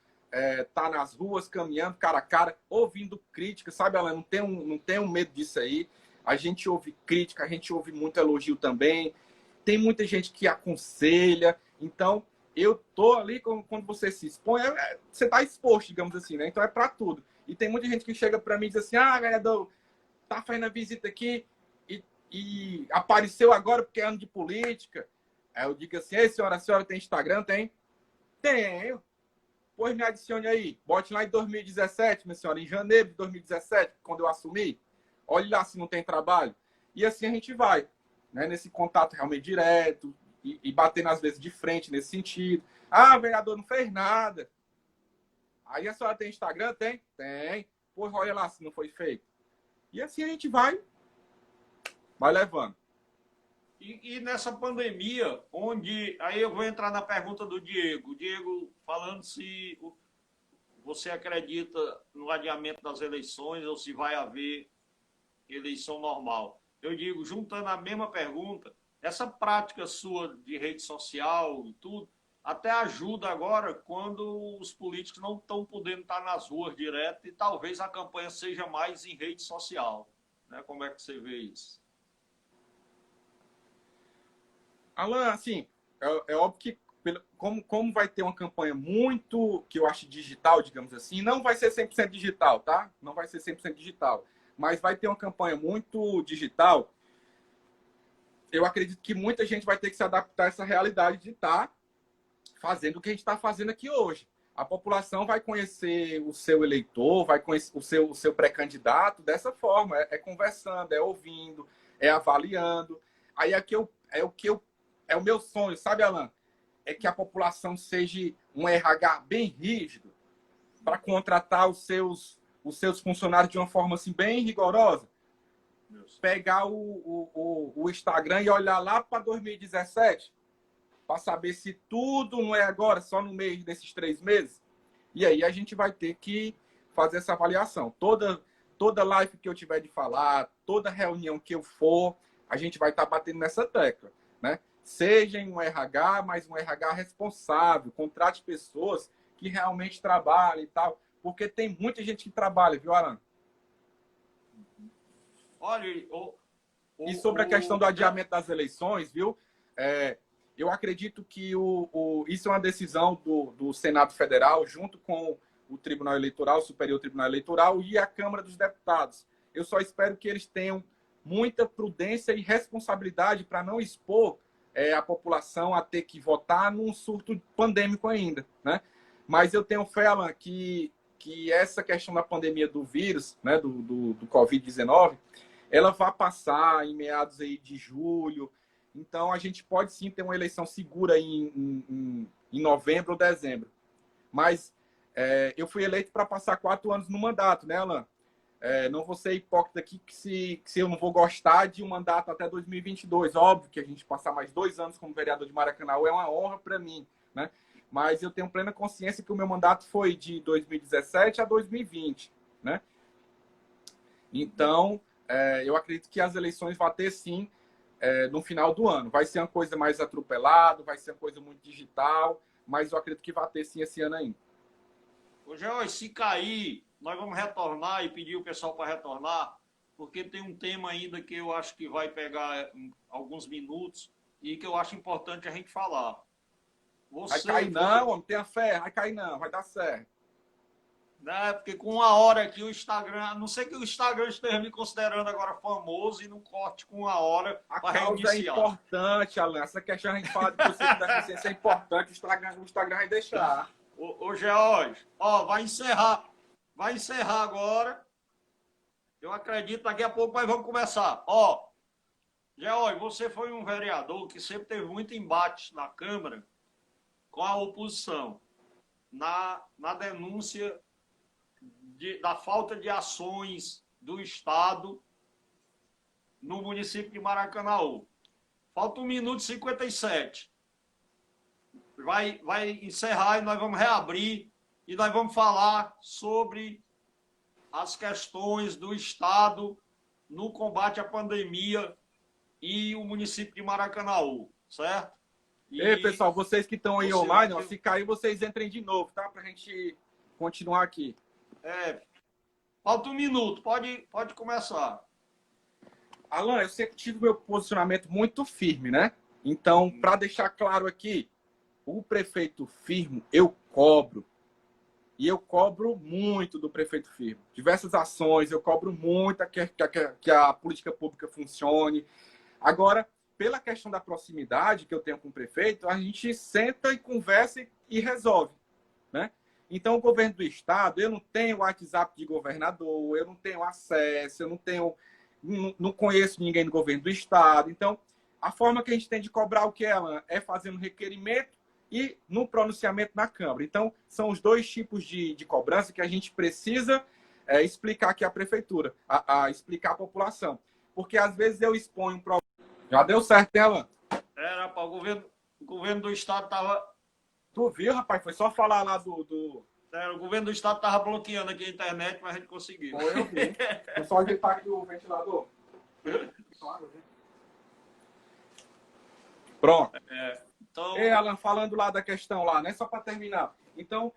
tá nas ruas, caminhando cara a cara, ouvindo crítica, sabe, Alan? Não tenho medo disso aí. A gente ouve crítica, a gente ouve muito elogio também. Tem muita gente que aconselha. Então, eu tô ali, quando você se expõe, você tá exposto, digamos assim, né? Então é para tudo. E tem muita gente que chega para mim e diz assim, vereador, tá fazendo a visita aqui e apareceu agora porque é ano de política. Aí eu digo assim, a senhora tem Instagram? Tem? Tenho. Pois me adicione aí. Bote lá em 2017, minha senhora, em janeiro de 2017, quando eu assumi. Olhe lá se não tem trabalho. E assim a gente vai, né? Nesse contato realmente direto e batendo às vezes de frente nesse sentido. Vereador, não fez nada. Aí a senhora tem Instagram? Tem? Tem. Pois olha lá se não foi feito. E assim a gente vai levando. E nessa pandemia, onde... Aí eu vou entrar na pergunta do Diego. Diego, falando se você acredita no adiamento das eleições ou se vai haver eleição normal. Eu digo, juntando a mesma pergunta, essa prática sua de rede social e tudo, até ajuda agora quando os políticos não estão podendo estar nas ruas direto e talvez a campanha seja mais em rede social. Né? Como é que você vê isso? Alan, assim, é óbvio que como vai ter uma campanha muito, que eu acho digital, digamos assim, não vai ser 100% digital, tá? Não vai ser 100% digital. Mas vai ter uma campanha muito digital. eu acredito que muita gente vai ter que se adaptar a essa realidade de estar fazendo o que a gente está fazendo aqui hoje. A população vai conhecer o seu eleitor, vai conhecer o seu pré-candidato dessa forma, é conversando, é ouvindo, é avaliando. Aí é o meu sonho, sabe, Alan? É que a população seja um RH bem rígido para contratar os seus funcionários de uma forma assim bem rigorosa. Pegar o Instagram e olhar lá para 2017 para saber se tudo não é agora, só no meio desses 3 meses. E aí a gente vai ter que fazer essa avaliação. Toda live que eu tiver de falar, toda reunião que eu for, a gente vai estar batendo nessa tecla, né? Seja em um RH, mas um RH responsável, contrate pessoas que realmente trabalhem e tal, porque tem muita gente que trabalha, viu, Alan? Olha, E sobre a questão do adiamento das eleições, viu? Eu acredito que isso é uma decisão do Senado Federal, junto com o Tribunal Eleitoral, o Superior Tribunal Eleitoral e a Câmara dos Deputados. Eu só espero que eles tenham muita prudência e responsabilidade para não expor a população a ter que votar num surto pandêmico ainda, né? Mas eu tenho fé, Alan, que essa questão da pandemia do vírus, né, do Covid-19, ela vai passar em meados aí de julho. Então, a gente pode sim ter uma eleição segura em novembro ou dezembro. Mas eu fui eleito para passar 4 anos no mandato, né, Alan? Não vou ser hipócrita aqui que se eu não vou gostar de um mandato até 2022. Óbvio que a gente passar mais 2 anos como vereador de Maracanã é uma honra para mim, né? Mas eu tenho plena consciência que o meu mandato foi de 2017 a 2020, né? Então, eu acredito que as eleições vão ter, sim, no final do ano. Vai ser uma coisa mais atropelada, vai ser uma coisa muito digital, mas eu acredito que vai ter, sim, esse ano ainda. Ô, George, se cair, nós vamos retornar e pedir o pessoal para retornar, porque tem um tema ainda que eu acho que vai pegar alguns minutos e que eu acho importante a gente falar. Vai cair não, homem, tenha fé, vai cair não, vai dar certo. Né? Porque com 1 hora aqui o Instagram, a não ser que o Instagram esteja me considerando agora famoso e não corte com 1 hora para reiniciar. É importante, Alan. Essa questão a gente fala de pessoa com deficiência é importante, o Instagram vai deixar. Ô George, ó, vai encerrar agora. Eu acredito, daqui a pouco nós vamos começar. Ó, George, você foi um vereador que sempre teve muito embate na Câmara com a oposição, na denúncia da falta de ações do Estado no município de Maracanaú. Falta 1 minuto e 57. Vai encerrar e nós vamos reabrir e nós vamos falar sobre as questões do Estado no combate à pandemia e o município de Maracanaú, certo? Ei, pessoal, vocês que estão aí online, ó, se cair, vocês entrem de novo, tá? Pra gente continuar aqui. Falta 1 minuto, pode começar. Alan, eu sempre tive meu posicionamento muito firme, né? Então, para deixar claro aqui, o prefeito Firmo, eu cobro. E eu cobro muito do prefeito Firmo. Diversas ações, eu cobro muito que a política pública funcione. Agora, pela questão da proximidade que eu tenho com o prefeito, a gente senta e conversa e resolve, né? Então, o governo do estado, eu não tenho WhatsApp de governador, eu não tenho acesso, eu não conheço ninguém do governo do estado. Então, a forma que a gente tem de cobrar o que é fazendo requerimento e no pronunciamento na Câmara. Então, são os 2 tipos de cobrança que a gente precisa explicar aqui à prefeitura, explicar à população. Porque, às vezes, eu exponho um problema. Já deu certo, né, Alan? Rapaz, o governo do estado estava... Tu viu, rapaz? Foi só falar lá do... O governo do estado estava bloqueando aqui a internet, mas a gente conseguiu. Eu vi. Eu só ajeitar aqui o ventilador. Pronto. Então... Alan, falando lá da questão lá, né? Só para terminar. Então,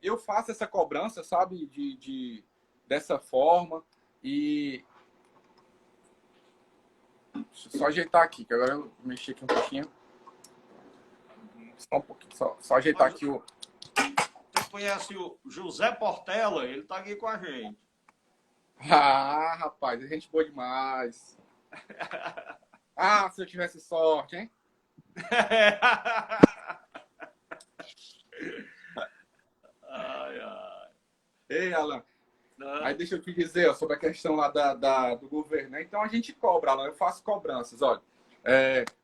eu faço essa cobrança, sabe? Dessa forma. E... Deixa eu só ajeitar aqui, que agora eu mexi aqui um pouquinho. Só um pouquinho. Só ajeitar aqui o... Você conhece o José Portela? Ele está aqui com a gente. Ah, rapaz, a gente boa demais. Ah, se eu tivesse sorte, hein? Ai, ai. Ei, Alan, aí Né? deixa eu te dizer ó, sobre a questão lá do governo, né? Então a gente cobra, Alan, eu faço cobranças, olha.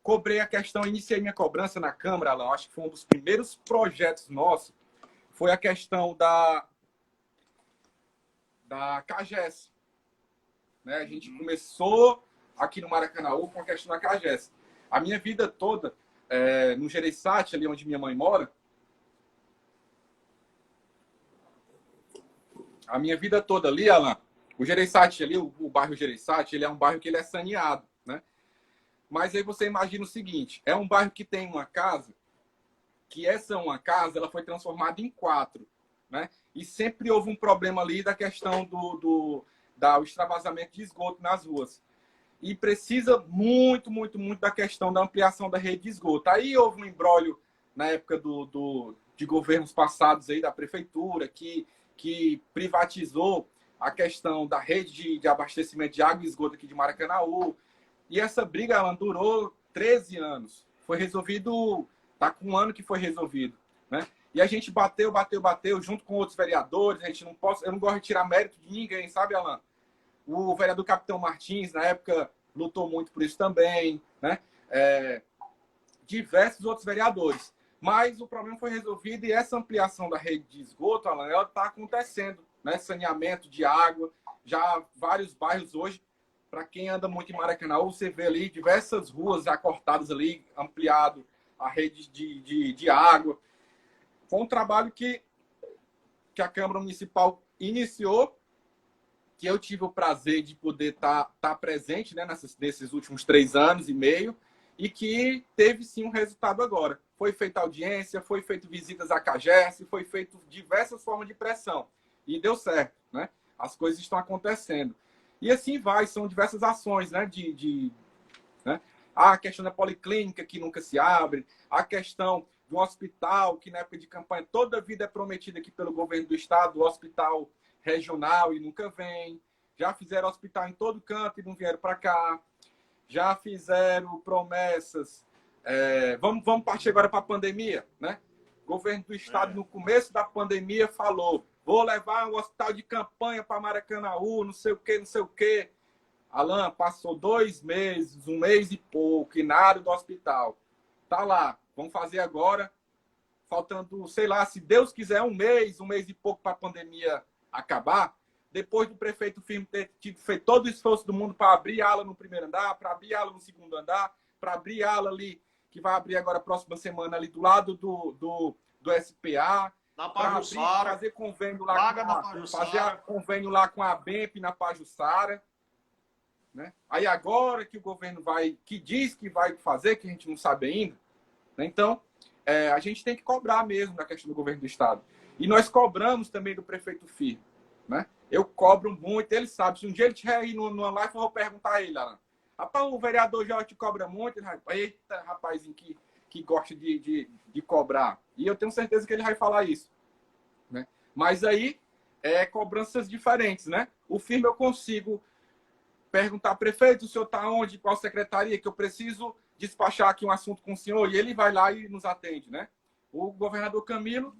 Cobrei a questão, iniciei minha cobrança na Câmara, Alan, acho que foi um dos primeiros projetos nossos, foi a questão da CAGES, né? A gente começou aqui no Maracanaú com a questão da CAGES. A minha vida toda, no Gereissati, ali onde minha mãe mora, a minha vida toda ali, Alan, o Gereissati ali, o bairro Gereissati, ele é um bairro que ele é saneado, né? Mas aí você imagina o seguinte, é um bairro que tem uma casa, que essa uma casa, ela foi transformada em 4, né? E sempre houve um problema ali da questão do extravasamento de esgoto nas ruas. E precisa muito, muito, muito da questão da ampliação da rede de esgoto. Aí houve um imbróglio na época de governos passados aí da prefeitura, que privatizou a questão da rede de abastecimento de água e esgoto aqui de Maracanaú. E essa briga ela durou 13 anos. Foi resolvido, tá com um ano que foi resolvido, né? E a gente bateu, junto com outros vereadores. A gente não posso, eu não gosto de tirar mérito de ninguém, sabe, Alan? O vereador Capitão Martins, na época, lutou muito por isso também, né? Diversos outros vereadores. Mas o problema foi resolvido e essa ampliação da rede de esgoto, Alan, ela está acontecendo, né? Saneamento de água, já vários bairros hoje, para quem anda muito em Maracanã, você vê ali diversas ruas já cortadas ali, ampliado a rede de água. Foi um trabalho que a Câmara Municipal iniciou, que eu tive o prazer de poder estar presente, né, nesses últimos 3 anos e meio, e que teve sim um resultado agora. Foi feita audiência, foi feito visitas à CAGES, foi feito diversas formas de pressão. E deu certo, né? As coisas estão acontecendo. E assim vai, são diversas ações, né? Né? A questão da policlínica, que nunca se abre, a questão do hospital, que na época de campanha toda a vida é prometida aqui pelo governo do estado, o hospital regional e nunca vem. Já fizeram hospital em todo canto e não vieram para cá. Já fizeram promessas. Vamos partir agora para a pandemia, né? O governo do estado, no começo da pandemia, falou: vou levar um hospital de campanha para Maracanaú, não sei o quê, não sei o quê. Alan, passou 2 meses, 1 mês e pouco, e nada do hospital. Tá lá, vamos fazer agora, faltando, sei lá, se Deus quiser, 1 mês e pouco para a pandemia acabar, depois do prefeito firme ter feito todo o esforço do mundo para abrir a ala no primeiro andar, para abrir a ala no segundo andar, para abrir a ala ali, que vai abrir agora a próxima semana ali do lado do SPA, Na para Pajuçara. fazer convênio lá fazer convênio lá com a BEMP na Pajuçara. Né? Aí agora que o governo que diz que vai fazer, que a gente não sabe ainda, né? Então a gente tem que cobrar mesmo da questão do governo do estado. E nós cobramos também do prefeito Firmo, né? Eu cobro muito, ele sabe. Se um dia ele estiver aí numa live, eu vou perguntar a ele, Alan. Rapaz, o vereador já te cobra muito. Ele vai, eita, rapazinho que gosta de cobrar. E eu tenho certeza que ele vai falar isso, né? Mas aí cobranças diferentes, né? O Firmo eu consigo perguntar, prefeito, o senhor está onde? Qual secretaria? Que eu preciso despachar aqui um assunto com o senhor. E ele vai lá e nos atende, né? O governador Camilo,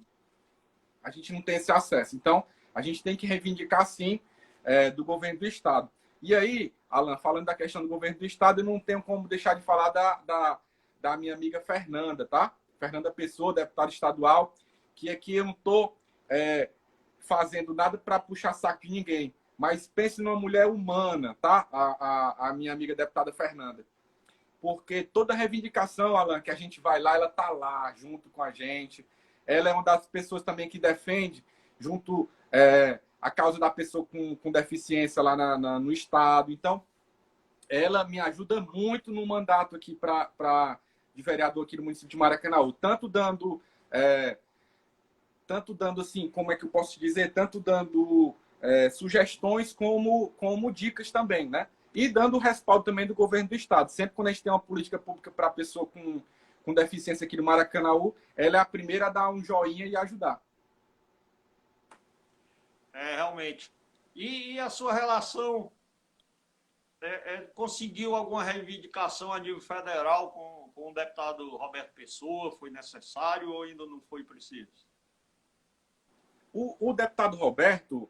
a gente não tem esse acesso. Então, a gente tem que reivindicar, sim, do governo do estado. E aí, Alan, falando da questão do governo do estado, eu não tenho como deixar de falar da minha amiga Fernanda, tá? Fernanda Pessoa, deputada estadual, que aqui eu não estou fazendo nada para puxar saco de ninguém. Mas pense numa mulher humana, tá? A minha amiga deputada Fernanda. Porque toda reivindicação, Alan, que a gente vai lá, ela tá lá, junto com a gente. Ela é uma das pessoas também que defende, junto a causa da pessoa com deficiência lá no estado. Então, ela me ajuda muito no mandato aqui de vereador aqui no município de Maracanaú. Tanto dando, assim, como é que eu posso dizer? Tanto dando sugestões como dicas também, né? E dando o respaldo também do governo do estado. Sempre quando a gente tem uma política pública para a pessoa com deficiência aqui no Maracanaú, ela é a primeira a dar um joinha e ajudar. Realmente. E a sua relação conseguiu alguma reivindicação a nível federal com o deputado Roberto Pessoa? Foi necessário ou ainda não foi preciso? O deputado Roberto,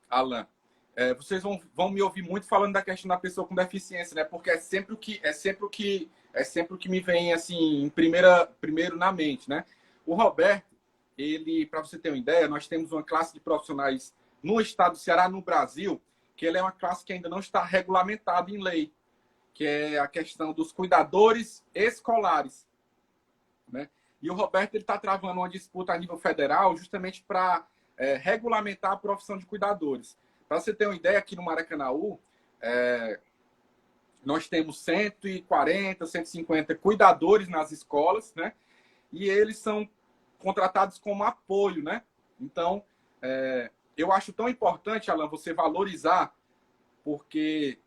Alan, vocês vão me ouvir muito falando da questão da pessoa com deficiência, né? Porque é sempre o que me vem assim primeiro na mente, né? O Roberto, ele, para você ter uma ideia, nós temos uma classe de profissionais no estado do Ceará, no Brasil, que ele é uma classe que ainda não está regulamentada em lei, que é a questão dos cuidadores escolares, né? E o Roberto está travando uma disputa a nível federal justamente para regulamentar a profissão de cuidadores. Para você ter uma ideia, aqui no Maracanaú, nós temos 140, 150 cuidadores nas escolas, né? E eles são contratados como apoio, né? Então, eu acho tão importante, Alan, você valorizar, porque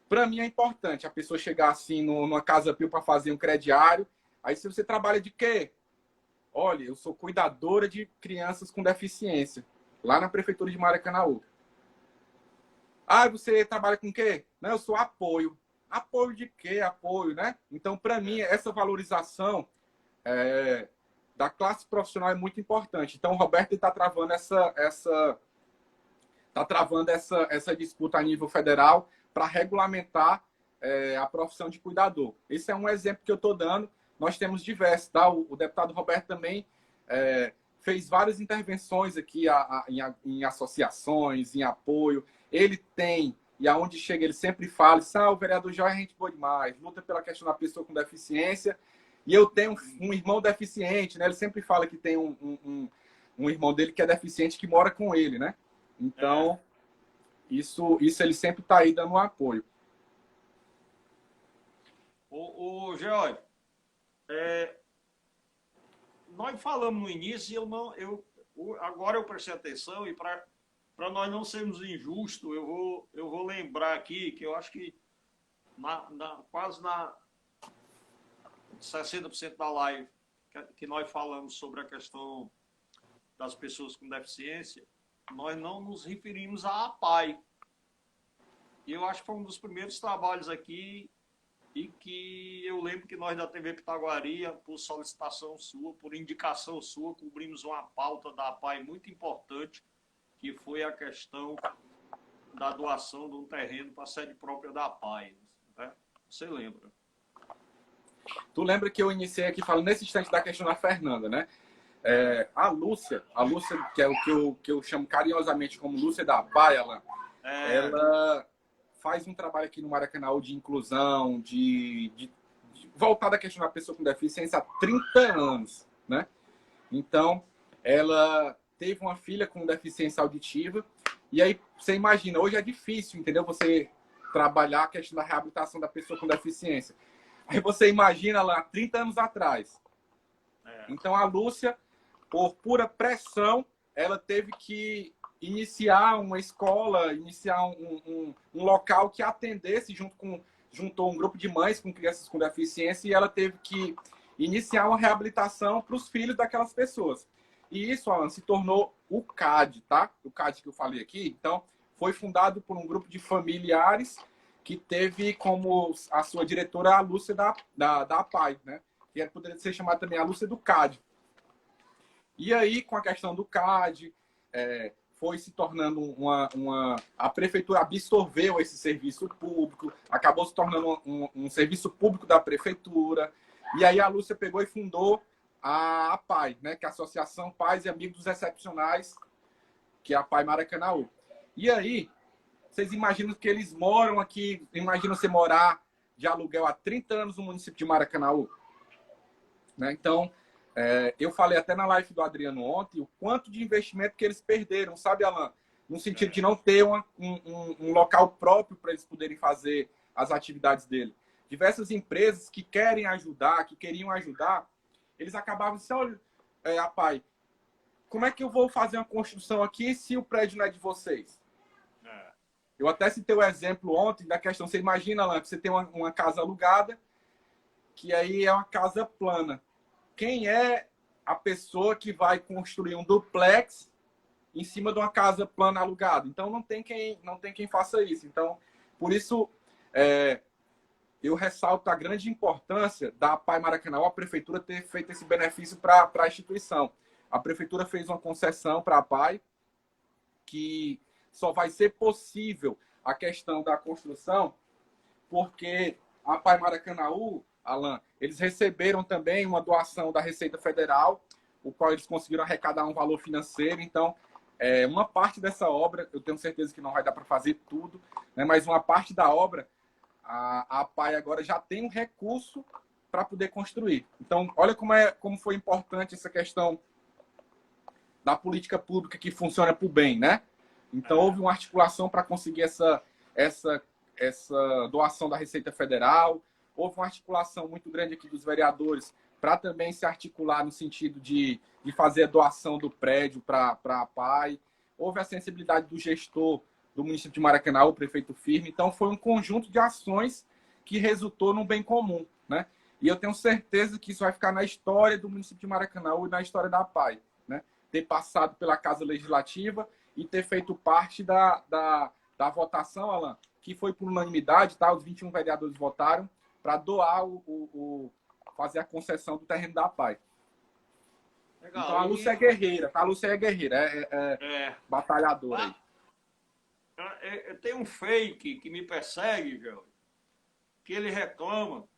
para mim é importante a pessoa chegar assim numa Casa Pio para fazer um crediário. Aí, se você trabalha de quê? Olha, eu sou cuidadora de crianças com deficiência, lá na Prefeitura de Maracanaú. Ah, você trabalha com o quê? Não, eu sou apoio. Apoio de quê? Apoio, né? Então, para mim, essa valorização da classe profissional é muito importante. Então, o Roberto está travando essa disputa a nível federal para regulamentar a profissão de cuidador. Esse é um exemplo que eu estou dando. Nós temos diversos, tá? O deputado Roberto também fez várias intervenções aqui em associações, em apoio. Ele tem, e aonde chega, ele sempre fala, o vereador Jorge é gente boa demais, luta pela questão da pessoa com deficiência. E eu tenho um irmão deficiente, né? Ele sempre fala que tem um irmão dele que é deficiente, que mora com ele, né? Então, isso ele sempre está aí dando um apoio. O George, nós falamos no início e agora eu prestei atenção e para nós não sermos injustos, eu vou lembrar aqui que eu acho que quase na 60% da live que nós falamos sobre a questão das pessoas com deficiência, nós não nos referimos à APAI. E eu acho que foi um dos primeiros trabalhos aqui e que eu lembro que nós da TV Pitaguari, por solicitação sua, por indicação sua, cobrimos uma pauta da APAI muito importante, que foi a questão da doação de um terreno para a sede própria da APAI. Né? Você lembra? Tu lembra que eu iniciei aqui falando nesse instante da questão da Fernanda, né? A Lúcia, que é o que eu chamo carinhosamente como Lúcia da APAI, ela faz um trabalho aqui no Maracanaú de inclusão, de voltada à questão da pessoa com deficiência há 30 anos, né? Então, ela teve uma filha com deficiência auditiva, e aí você imagina, hoje é difícil, entendeu? Você trabalhar a questão da reabilitação da pessoa com deficiência. Aí você imagina lá, 30 anos atrás. Então, a Lúcia, por pura pressão, ela teve que iniciar uma escola, iniciar um local que atendesse juntou um grupo de mães com crianças com deficiência, e ela teve que iniciar uma reabilitação para os filhos daquelas pessoas. E isso, Alan, se tornou o CAD, tá? O CAD que eu falei aqui. Então, foi fundado por um grupo de familiares que teve como a sua diretora a Lúcia da APAI, né? Que poderia ser chamada também a Lúcia do CAD. E aí, com a questão do CAD, foi se tornando a prefeitura absorveu esse serviço público, acabou se tornando um serviço público da prefeitura. E aí a Lúcia pegou e fundou a APAI, né? Que é a Associação Pais e Amigos dos Excepcionais, que é a APAI Maracanaú. E aí, vocês imaginam que eles moram aqui, imagina você morar de aluguel há 30 anos no município de Maracanaú. Né? Então, eu falei até na live do Adriano ontem o quanto de investimento que eles perderam, sabe, Alan? No sentido de não ter um local próprio para eles poderem fazer as atividades dele. Diversas empresas que querem ajudar, que queriam ajudar, eles acabavam assim, olha, pai, como é que eu vou fazer uma construção aqui se o prédio não é de vocês? Eu até citei o exemplo ontem da questão, você imagina, Alan, que você tem uma casa alugada, que aí é uma casa plana. Quem é a pessoa que vai construir um duplex em cima de uma casa plana alugada? Então, não tem quem faça isso. Então, por isso, eu ressalto a grande importância da APAE Maracanã, a prefeitura ter feito esse benefício para a instituição. A prefeitura fez uma concessão para a APAE, que só vai ser possível a questão da construção, porque a APAE Maracanaú, Alan, eles receberam também uma doação da Receita Federal, o qual eles conseguiram arrecadar um valor financeiro. Então, uma parte dessa obra, eu tenho certeza que não vai dar para fazer tudo, né, mas uma parte da obra, a APAE agora já tem um recurso para poder construir. Então, olha como foi importante essa questão da política pública que funciona para o bem, né? Então, houve uma articulação para conseguir essa doação da Receita Federal, houve uma articulação muito grande aqui dos vereadores para também se articular no sentido de fazer a doação do prédio para a APAE, houve a sensibilidade do gestor do município de Maracanã, o prefeito Firme. Então, foi um conjunto de ações que resultou num bem comum, né? E eu tenho certeza que isso vai ficar na história do município de Maracanã e na história da APAE, né? Ter passado pela Casa Legislativa e ter feito parte da votação, Alan, que foi por unanimidade, tá? Os 21 vereadores votaram para doar fazer a concessão do terreno da APAE. Legal. Então a Lúcia é guerreira, tá? A Lúcia é guerreira, batalhadora aí. Tem um fake que me persegue, João, que ele reclama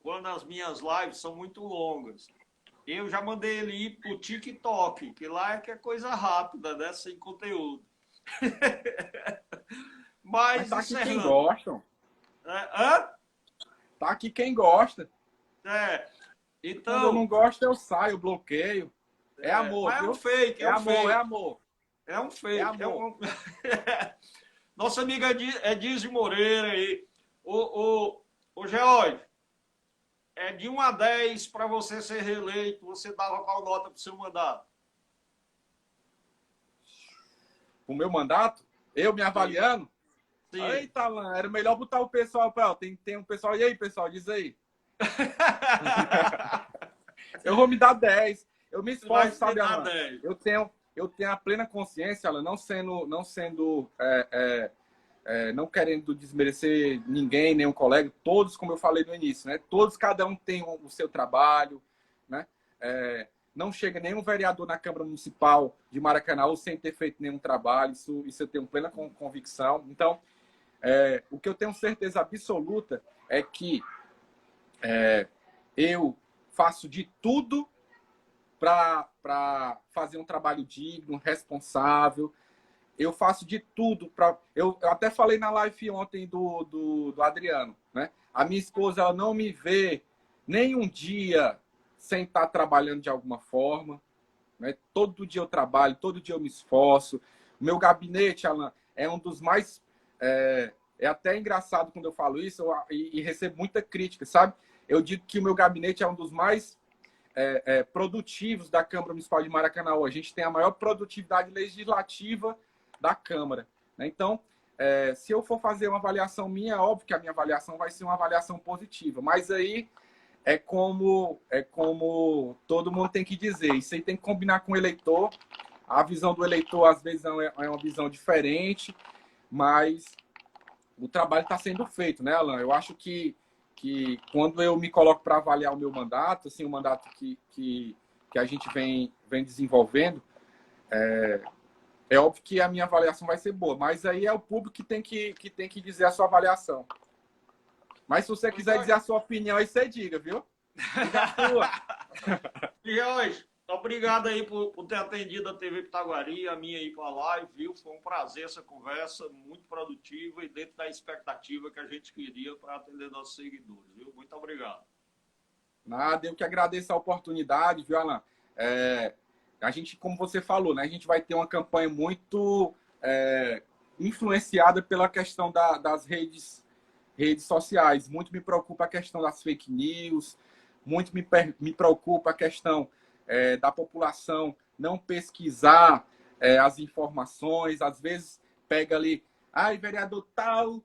quando as minhas lives são muito longas. Eu já mandei ele ir pro TikTok, que lá que é coisa rápida, né? Sem conteúdo. Mas tá aqui quem gosta. Tá aqui quem gosta. Então, quando eu não gosto, eu saio, eu bloqueio. É amor, mas viu? É um fake, é amor, fake. É amor. É um fake. É amor. Nossa amiga é Dizzy Moreira aí. O George, de 1 a 10 para você ser reeleito, você dava qual nota para o seu mandato? O meu mandato? Eu me avaliando? Sim. Eita, Alan, era melhor botar o pessoal para. Tem um pessoal. E aí, pessoal, diz aí. Eu vou me dar 10. Eu me esforço, sabe, Alan? Eu tenho a plena consciência, Alan, não querendo desmerecer ninguém, nenhum colega, todos, como eu falei no início, né? Todos, cada um tem o seu trabalho, né? Não chega nenhum vereador na Câmara Municipal de Maracanã sem ter feito nenhum trabalho, isso eu tenho plena convicção. Então, o que eu tenho certeza absoluta é que eu faço de tudo para fazer um trabalho digno, responsável. Eu faço de tudo para. Eu até falei na live ontem do Adriano, né? A minha esposa, ela não me vê nem um dia sem estar trabalhando de alguma forma, né? Todo dia eu trabalho, todo dia eu me esforço. O meu gabinete, Alan, é um dos mais. É até engraçado quando eu falo isso e recebo muita crítica, sabe? Eu digo que o meu gabinete é um dos mais produtivos da Câmara Municipal de Maracanã. A gente tem a maior produtividade legislativa da Câmara, né? Então, se eu for fazer uma avaliação minha, é óbvio que a minha avaliação vai ser uma avaliação positiva, mas aí é como todo mundo tem que dizer, isso aí tem que combinar com o eleitor. A visão do eleitor, às vezes, é uma visão diferente, mas o trabalho está sendo feito, né, Alan? Eu acho que quando eu me coloco para avaliar o meu mandato, assim, o mandato que a gente vem desenvolvendo, é óbvio que a minha avaliação vai ser boa, mas aí é o público que tem que dizer a sua avaliação. Mas se você quiser dizer a sua opinião, aí você diga, viu? Diga a sua. Jorge, obrigado aí por ter atendido a TV Pitaguari, a minha aí com a live, viu? Foi um prazer essa conversa, muito produtiva e dentro da expectativa que a gente queria para atender nossos seguidores, viu? Muito obrigado. Nada, eu que agradeço a oportunidade, viu, Alan? A gente, como você falou, né? A gente vai ter uma campanha muito influenciada pela questão das redes sociais. Muito me preocupa a questão das fake news, muito me preocupa a questão da população não pesquisar as informações. Às vezes pega ali, vereador tal,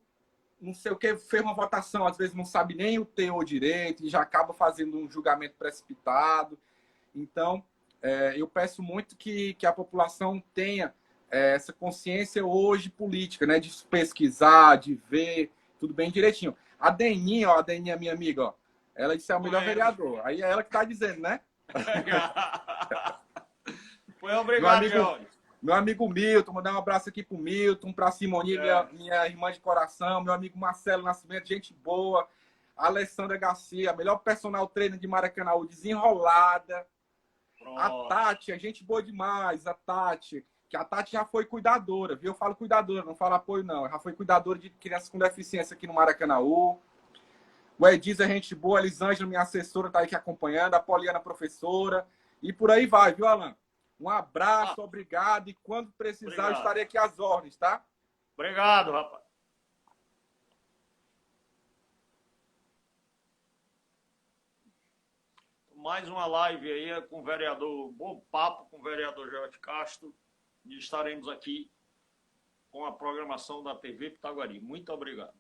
não sei o que, fez uma votação, às vezes não sabe nem o teor direito e já acaba fazendo um julgamento precipitado. Então, eu peço muito que a população tenha essa consciência hoje política, né, de pesquisar, de ver, Tudo bem direitinho. A Deninha, ó, a Deninha, minha amiga, ó. Ela disse é o melhor Foi. vereador. Aí é ela que tá dizendo, né? Foi obrigado, amigo- Jorge. Meu amigo Milton, mandar um abraço aqui pro Milton, pra Simone, minha irmã de coração, meu amigo Marcelo Nascimento, gente boa. A Alessandra Garcia, melhor personal trainer de Maracanã, desenrolada. Pronto. A Tati, a gente boa demais, a Tati. Que a Tati já foi cuidadora, viu? Eu falo cuidadora, não falo apoio, não. Já foi cuidadora de crianças com deficiência aqui no Maracanã. O Ediz é gente boa, a Elisângela, minha assessora, tá aí aqui acompanhando, a Poliana, professora. E por aí vai, viu, Alan? Um abraço, obrigado. E quando precisar, Obrigado. eu estarei aqui às ordens, tá? Obrigado, rapaz. Mais uma live aí com o vereador, bom papo com o vereador Jorge Castro. E estaremos aqui com a programação da TV Pitaguari. Muito obrigado.